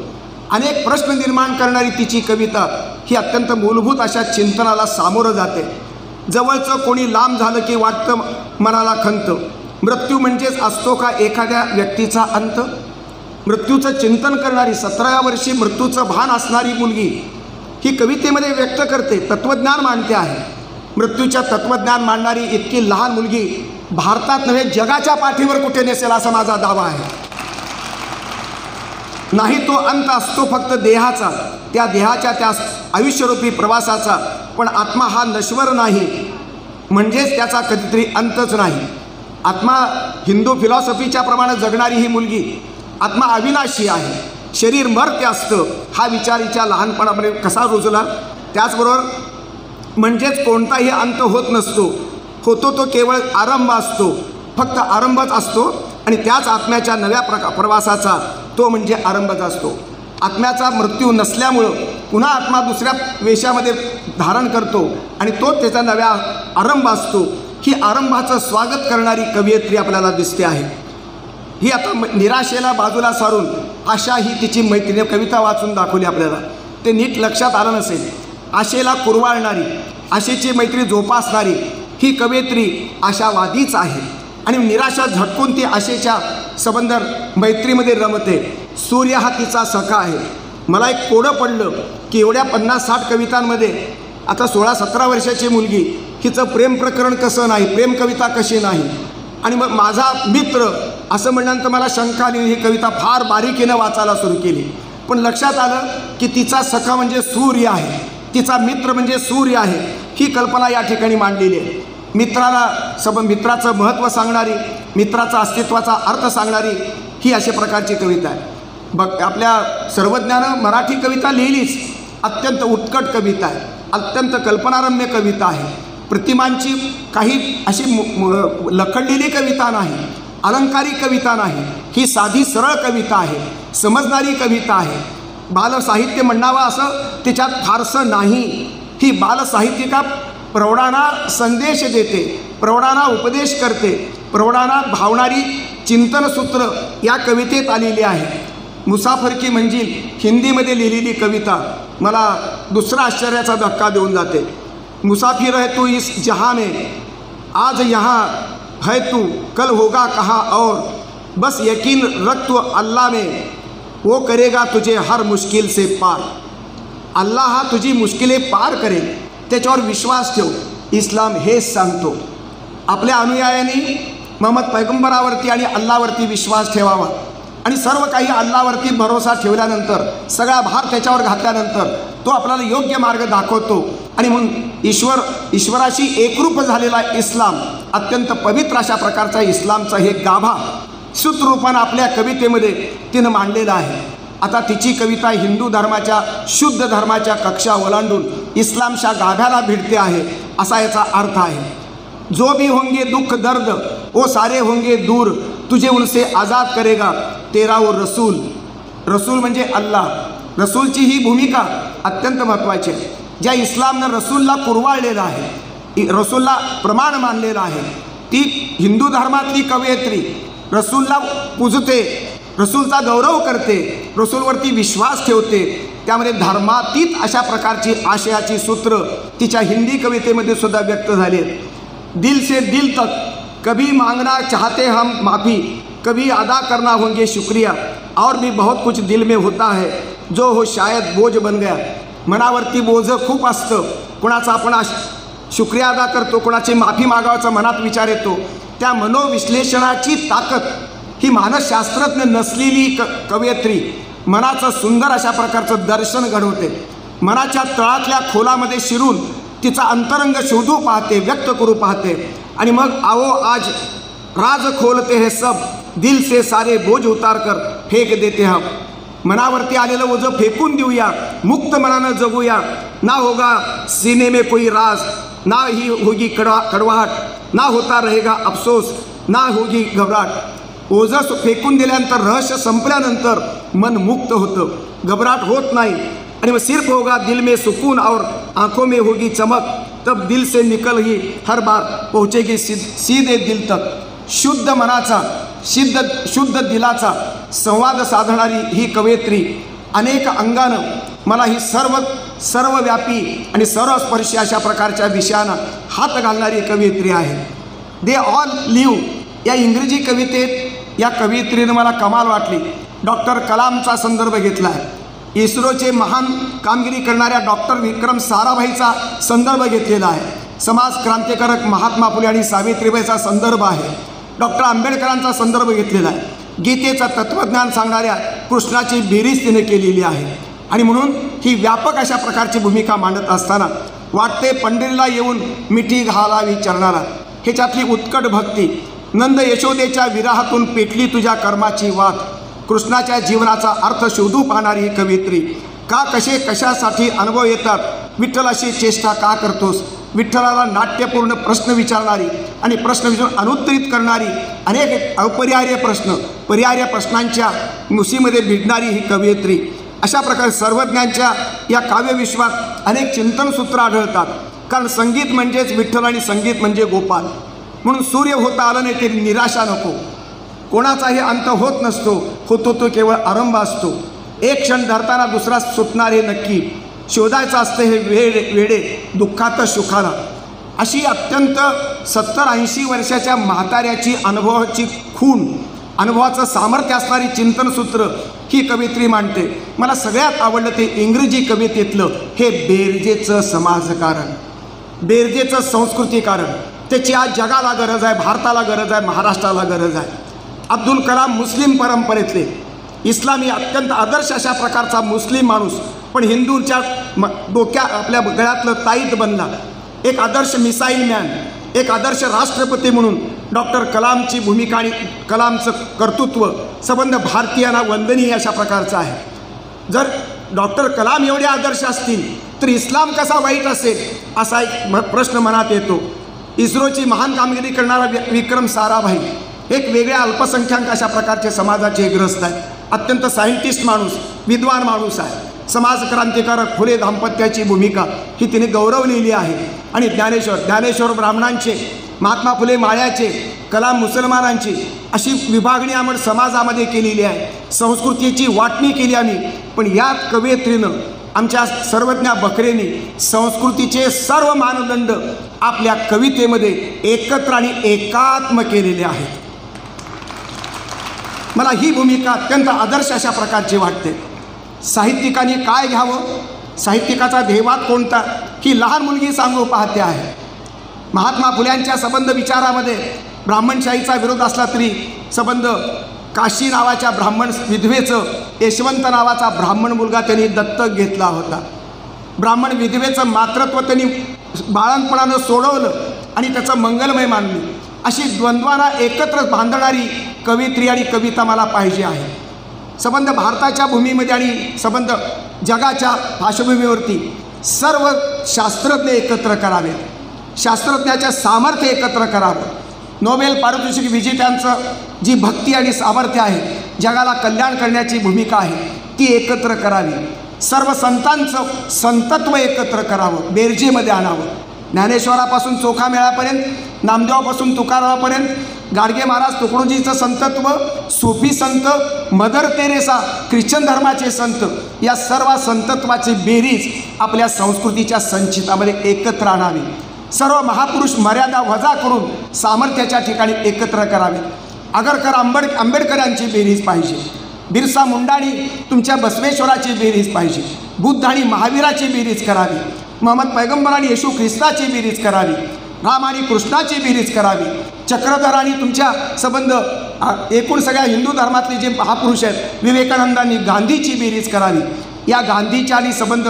अनेक प्रश्न निर्माण करणारी तिची कविता ही अत्यंत मूलभूत अशा चिंतनाला सामोरं जाते. जवळचं कोणी लांब झालं की वाटतं मनाला खंत, मृत्यू म्हणजेच असतो का एखाद्या व्यक्तीचा अंत. मृत्यूचं चिंतन करणारी, 17व्या वर्षी मृत्यूचं भान असणारी मुलगी ही कवितेमध्ये व्यक्त करते, तत्त्वज्ञान मांडते आहे. मृत्यूच्या तत्त्वज्ञान मांडणारी इतकी लहान मुलगी भारतात नव्हे जगाच्या पाठीवर कुठे नसेल असा माझा दावा आहे. नाही तो अंत असतो फक्त देहाचा, त्या देहाच्या त्या आयुष्यरूपी प्रवासाचा, पण आत्मा हा नश्वर नाही, म्हणजेच त्याचा कधीतरी अंतच नाही. आत्मा हिंदू फिलॉसॉफीच्या प्रमाणे जगणारी ही मुलगी, आत्मा अविनाशी आहे, शरीर मर्त्य असतं, हा विचार हिच्या लहानपणामध्ये कसा रुजला. त्याचबरोबर म्हणजेच कोणताही अंत होत नसतो, होतो तो केवळ आरंभ असतो, फक्त आरंभच असतो आणि त्याच आत्म्याच्या नव्या प्रवासाचा तो म्हणजे आरंभच असतो. आत्म्याचा मृत्यू नसल्यामुळं पुन्हा आत्मा दुसऱ्या वेशामध्ये धारण करतो आणि तो त्याचा नव्या आरंभ असतो. ही आरंभाचं स्वागत करणारी कवयित्री आपल्याला दिसते आहे. ही आता निराशेला बाजूला सारून आशा ही तिची मैत्रिणी कविता वाचून दाखवली आपल्याला, ते नीट लक्षात आलं नसेल. आशेला कुरवाळणारी, आशेची मैत्री जोपासणारी ही कवयित्री आशावादीच आहे आणि निराशा झटकून ती आशेच्या संबंध मैत्रीमध्ये रमते. सूर्य हा तिचा सखा आहे. मला एक कोडं पडलं की एवढ्या 50-60 कवितांमध्ये आता 16-17 वर्षाची मुलगी, हिचं प्रेम प्रकरण कसं नाही, प्रेम कविता कशी नाही. आणि मग माझा मित्र असं म्हणल्यानंतर मला शंका आली, ही कविता फार बारीकीनं वाचायला सुरू केली. पण लक्षात आलं की तिचा सखा म्हणजे सूर्य आहे, तिचा मित्र म्हणजे सूर्य आहे, ही कल्पना या ठिकाणी मांडलेली आहे. मित्राचं महत्त्व सांगणारी, मित्राचा अस्तित्वाचा अर्थ सांगणारी ही अशा प्रकारची कविता आहे. आपल्या सर्वज्ञानं मराठी कविता लिहिलीच, अत्यंत उत्कट कविता आहे, अत्यंत कल्पनारम्य कविता आहे. प्रतिमांची काही अशी लखडलेली कविता नाही, अलंकारिक कविता नाही, ही साधी सरळ कविता आहे, समजणारी कविता आहे. बालसाहित्य म्हणावं असं तिच्यात फारसं नाही. ही बालसाहित्यिका प्रौढांना संदेश देते, प्रौढांना उपदेश करते, प्रौढांना भावणारी चिंतनसूत्र या कवितेत आलेली आहे. मुसाफर की मंजिल हिंदीमध्ये लिहिलेली कविता मला दुसरा आश्चर्याचा धक्का देऊन जाते. मुसाफिर है तू इस जहां में, आज यहाँ है तू, कल होगा कहाँ और, बस यकीन रख तू अल्लाह में, वो करेगा तुझे हर मुश्किल से पार. अल्लाह हा तुझी मुश्किले पार करेल, त्याच्यावर विश्वास ठेव. इस्लाम हेच सांगतो. आपल्या अनुयायांनी मोहम्मद पैगंबरावरती आणि अल्लावरती विश्वास ठेवावा आणि सर्व काही अल्लावरती भरोसा ठेवल्यानंतर, सगळा भार त्याच्यावर घातल्यानंतर तो आपल्याला योग्य मार्ग दाखवतो. आणि म्हणून ईश्वराशी एकरूप झालेला इस्लाम, अत्यंत पवित्र अशा प्रकारचा इस्लामचा हे गाभा सूत्ररूपानं आपल्या कवितेमध्ये तिनं मांडलेला आहे. आता तिची कविता हिंदू धर्माच्या, शुद्ध धर्माच्या कक्षा ओलांडून इस्लामच्या गाभ्याला भिडते आहे, असा याचा अर्थ आहे. जो भी होंगे दुख दर्द वो सारे होंगे दूर, तुझे उनसे आज़ाद करेगा तेरा वो रसूल. रसूल म्हणजे अल्लाह. रसूलची ही भूमिका अत्यंत महत्त्वाची आहे. ज्या इस्लामनं रसूलला कुरवाळलेलं आहे, रसूलला प्रमाण मानलेलं आहे, ती हिंदू धर्मातली कवयित्री रसूलला पूजते, रसूलचा गौरव करते, रसूलवरती विश्वास ठेवते. त्यामध्ये धर्मातीत अशा प्रकारची आशयाची सूत्र तिच्या हिंदी कवितेमध्ये सुद्धा व्यक्त झाली आहेत. दिल से दिल तक कभी मांगना चाहते हम माफ़ी, कभी अदा करना होंगे शुक्रिया, और भी बहुत कुछ दिल में होता है, जो हो शायद बोझ बन गया. मनावरती बोझं खूप असतं, कोणाचा आपण शुक्रिया अदा करतो, कोणाची माफी मागावाचा मनात विचार येतो. त्या मनोविश्लेषणाची ताकद ही मानसशास्त्रज्ञ नसलेली कवयित्री मनाचं सुंदर अशा प्रकारचं दर्शन घडवते. मनाच्या तळातल्या खोलामध्ये शिरून तिचा अंतरंग शोधू पाहते, व्यक्त करू पाहते. आणि मग आओ आज राज खोलते हे सब, दिल से सारे बोझ उतार कर फेक देते हम. मनावरती आलेलं ओझं फेकून देऊया, मुक्त मनानं जगूया. ना होगा सीने में कोई राज, ना ही होगी कड़वाहट, ना होता रहेगा अफसोस, ना होगी घबराट. ओझं फेकून दिल्यानंतर, रहस्य संपल्यानंतर मन मुक्त होतं, घबराट होत नाही. आणि मग सिर्फ होगा दिल में सुकून और आंखों में होगी चमक, तब दिल से निकल ही हर बार पहुँचेगी सीधे दिल तक. शुद्ध मनाचा, शुद्ध दिलाचा संवाद साधणारी ही कवयित्री अनेक अंगानं मला ही सर्वव्यापी आणि सर्वस्पर्शी अशा प्रकारच्या विषयांना हात घालणारी कवयित्री आहे. दे ऑल लिव्ह या इंग्रजी कवितेत या कवयित्रीनं मला कमाल वाटली. डॉक्टर कलामचा संदर्भ घेतला आहे. इस्रोचे महान कामगिरी करणाऱ्या डॉक्टर विक्रम साराभाईचा संदर्भ घेतलेला आहे. समाज क्रांतिकारक महात्मा फुले आणि सावित्रीबाईचा संदर्भ आहे. डॉक्टर आंबेडकरांचा संदर्भ घेतलेला आहे. गीतेचं तत्त्वज्ञान सांगणाऱ्या कृष्णाची बेरीज तिने केलेली आहे. आणि म्हणून ही व्यापक अशा प्रकारची भूमिका मांडत असताना वाटते पंढरीला येऊन मिठी घालावी चरणाला. ह्याच्यातली उत्कट भक्ती, नंद यशोदेच्या विराहातून पेटली तुझ्या कर्माची वाट. कृष्णाच्या जीवनाचा अर्थ शोधू पाहणारी ही कवयित्री. का कसे कशासाठी अनुभव येतात, विठ्ठलाशी चेष्टा का करतोस, विठ्ठलाला नाट्यपूर्ण प्रश्न विचारणारी आणि प्रश्न विचारून अनुत्तरित करणारी, अनेक अपरिहार्य प्रश्न, परिहार्य प्रश्नांच्या मुसीमध्ये भिडणारी ही कवयित्री. अशा प्रकारे सर्वज्ञांच्या या काव्यविश्वात अनेक चिंतनसूत्र आढळतात. कारण संगीत म्हणजेच विठ्ठल आणि संगीत म्हणजे गोपाल. म्हणून सूर्य होता आलं नाही तरी निराशा नको. कोणाचाही अंत होत नसतो, होतो तो केवळ आरंभ असतो. एक क्षण धरताना दुसरा सुटणार हे नक्की. शोधायचं असतं हे वेडे दुःखात सुखाला. अशी अत्यंत 70-80 वर्षाच्या म्हाताऱ्याची अनुभवाची खूण, अनुभवाचं सामर्थ्य असणारी चिंतनसूत्र ही कवयित्री मांडते. मला सगळ्यात आवडलं ते इंग्रजी कवितेतलं हे बेरजेचं समाजकारण, बेरजेचं संस्कृतीकारण. त्याची आज जगाला गरज आहे, भारताला गरज आहे, महाराष्ट्राला गरज आहे. अब्दुल कलाम मुस्लिम परंपरेतले, इस्लामी अत्यंत आदर्श अशा प्रकारचा मुस्लिम माणूस, पण हिंदूंच्या आपल्या गळ्यातलं ताईत बनला. एक आदर्श मिसाईल मॅन, एक आदर्श राष्ट्रपती म्हणून डॉक्टर कलामची भूमिका आणि कलामचं कर्तृत्व संबंध भारतीयांना वंदनीय अशा प्रकारचं आहे. जर डॉक्टर कलाम एवढे आदर्श असतील तर इस्लाम कसा वाईट असेल असा एक प्रश्न मनात येतो. इस्रोची महान कामगिरी करणारा विक्रम साराभाई एक वेगळ्या अल्पसंख्याक अशा प्रकारचे समाजाचे ग्रस्त आहे. अत्यंत सायंटिस्ट माणूस, विद्वान माणूस आहे. समाज क्रांतिकारक फुले दाम्पत्याची भूमिका ही तिने गौरवलेली आहे. आणि ज्ञानेश्वर ब्राह्मणांचे, महात्मा फुले माळ्याचे, कलाम मुसलमानांची अशी विभागणी आपण समाजामध्ये केलेली आहे. संस्कृतीची वाटणी केली आम्ही. पण यात कवयित्रीनं, आमच्या सर्वज्ञा बकरेंनी संस्कृतीचे सर्व मानदंड आपल्या कवितेमध्ये एकत्र आणि एकात्म केलेले आहेत. मला ही भूमिका अत्यंत आदर्श अशा प्रकारची वाटते. साहित्यिकांनी काय घ्यावं, साहित्यिकाचा ध्येयवाद कोणता, ही लहान मुलगी सांगू पाहते आहे. महात्मा फुल्यांच्या संबंध विचारामध्ये ब्राह्मणशाहीचा विरोध असला तरी संबंध काशी नावाच्या ब्राह्मण विधवेचं, यशवंत नावाचा ब्राह्मण मुलगा त्यांनी दत्तक घेतला होता. ब्राह्मण विधवेचं मातृत्व त्यांनी बाळंतपणानं सोडवलं आणि त्याचं मंगलमय मानली. अशी द्वंद्वांना एकत्र बांधणारी कवयित्री आणि कविता मला पाहिजे आहे. संबंध भारताच्या भूमीमध्ये आणि संबंध जगाच्या पार्श्वभूमीवरती सर्व शास्त्रज्ञ एकत्र करावेत, शास्त्रज्ञाचं सामर्थ्य एकत्र करावं. नोबेल पारितोषिक विजेत्यांचं जी भक्ती आणि सामर्थ्य आहे, जगाला कल्याण करण्याची भूमिका आहे, ती एकत्र करावी. सर्व संतांचं संतत्व एकत्र करावं, बेरजेमध्ये आणावं. ज्ञानेश्वरापासून चोखामेळापर्यंत, नामदेवापासून तुकारामापर्यंत, गाडगे महाराज तुकडोजीचं संतत्व, सूफी संत, मदर तेरेसा, ख्रिश्चन धर्माचे संत, या सर्व संतत्वाची बेरीज आपल्या संस्कृतीच्या संचितामध्ये एकत्र आणावी. सर्व महापुरुष मर्यादा वजा करून सामर्थ्याच्या ठिकाणी एकत्र करावे. आगरकर आंबेडकरांची बेरीज पाहिजे. बिरसा मुंडा आणि तुमच्या बसवेश्वराची बेरीज पाहिजे, बुद्ध आणि महावीराची बेरीज करावी, मोहम्मद पैगंबर आणि येशू ख्रिस्ताची बेरीज करावी, राम आणि कृष्णाची बेरीज करावी, चक्रधर आणि तुमच्या संबंध एकूण सगळ्या हिंदू धर्मातले जे महापुरुष आहेत विवेकानंदांनी गांधीची बेरीज करावी. या गांधीच्या आणि संबंध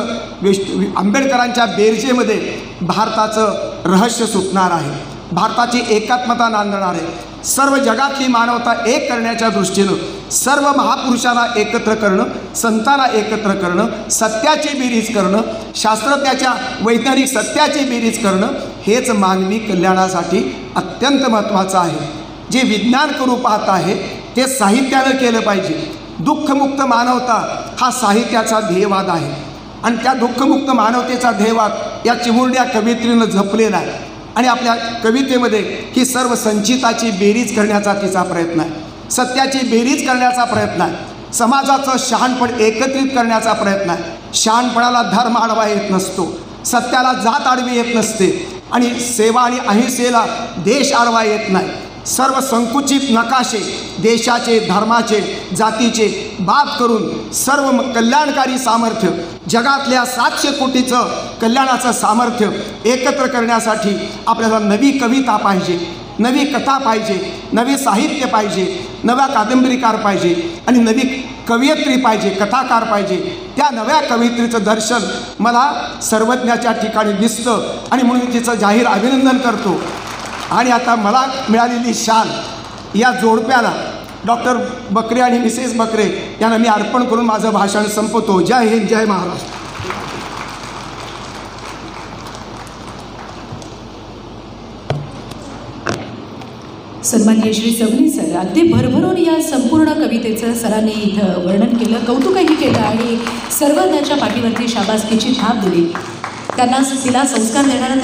आंबेडकरांच्या बेरजेमध्ये भारताचं रहस्य सुटणार आहे, भारताची एकात्मता नांदणार आहे. सर्व जगातली मानवता एक करण्याच्या दृष्टीनं सर्व महापुरुषांना एकत्र करणं, संतांना एकत्र करणं, सत्याची बेरीज करणं, शास्त्रज्ञाच्या वैज्ञानिक सत्याची बेरीज करणं हेच मानवी कल्याणासाठी अत्यंत महत्त्वाचं आहे. जे विज्ञान करू पाहत आहे ते साहित्यानं केलं पाहिजे. दुःखमुक्त मानवता हा साहित्याचा ध्येयवाद आहे आणि त्या दुःखमुक्त मानवतेचा ध्येयवाद या चिमुरड्या कवयित्रीनं जपलेला आहे आणि आपल्या कवितेमध्ये ही सर्व संचिताची बेरीज करण्याचा तिचा प्रयत्न आहे, सत्याची बेरीज करण्याचा प्रयत्न आहे, समाजाचं शहाणपण एकत्रित करण्याचा प्रयत्न आहे. शहाणपणाला धर्म आडवा येत नसतो, सत्याला जात आडवी येत नसते आणि सेवा आणि अहिंसेला देश आडवा येत नाही. सर्व संकुचित नकाशे देशाचे, धर्माचे, जातीचे बाद करून सर्व कल्याणकारी सामर्थ्य, जगातल्या 700 कोटीचं कल्याणाचं सामर्थ्य एकत्र करण्यासाठी आपल्याला नवी कविता पाहिजे, नवी कथा पाहिजे, नवे साहित्य पाहिजे, नव्या कादंबरीकार पाहिजे आणि नवी कवयित्री पाहिजे, कथाकार पाहिजे. त्या नव्या कवयित्रीचं दर्शन मला सर्वज्ञाच्या ठिकाणी दिसतं आणि म्हणून तिचं जाहीर अभिनंदन करतो. आणि आता मला मिळालेली शाल या जोडप्याला डॉक्टर बकरे आणि मिसेस बकरे यांना मी अर्पण करून माझं भाषण संपवतो. जय हिंद, जय महाराष्ट्र. सन्माननीय श्री चवली सर, अगदी भरभरून या संपूर्ण कवितेचं सरांनी इथं वर्णन केलं, कौतुकही केलं आणि सर्व त्याच्या पाठीवरती शाबासकीची थाप दिली. त्यांना तिला संस्कार देणारा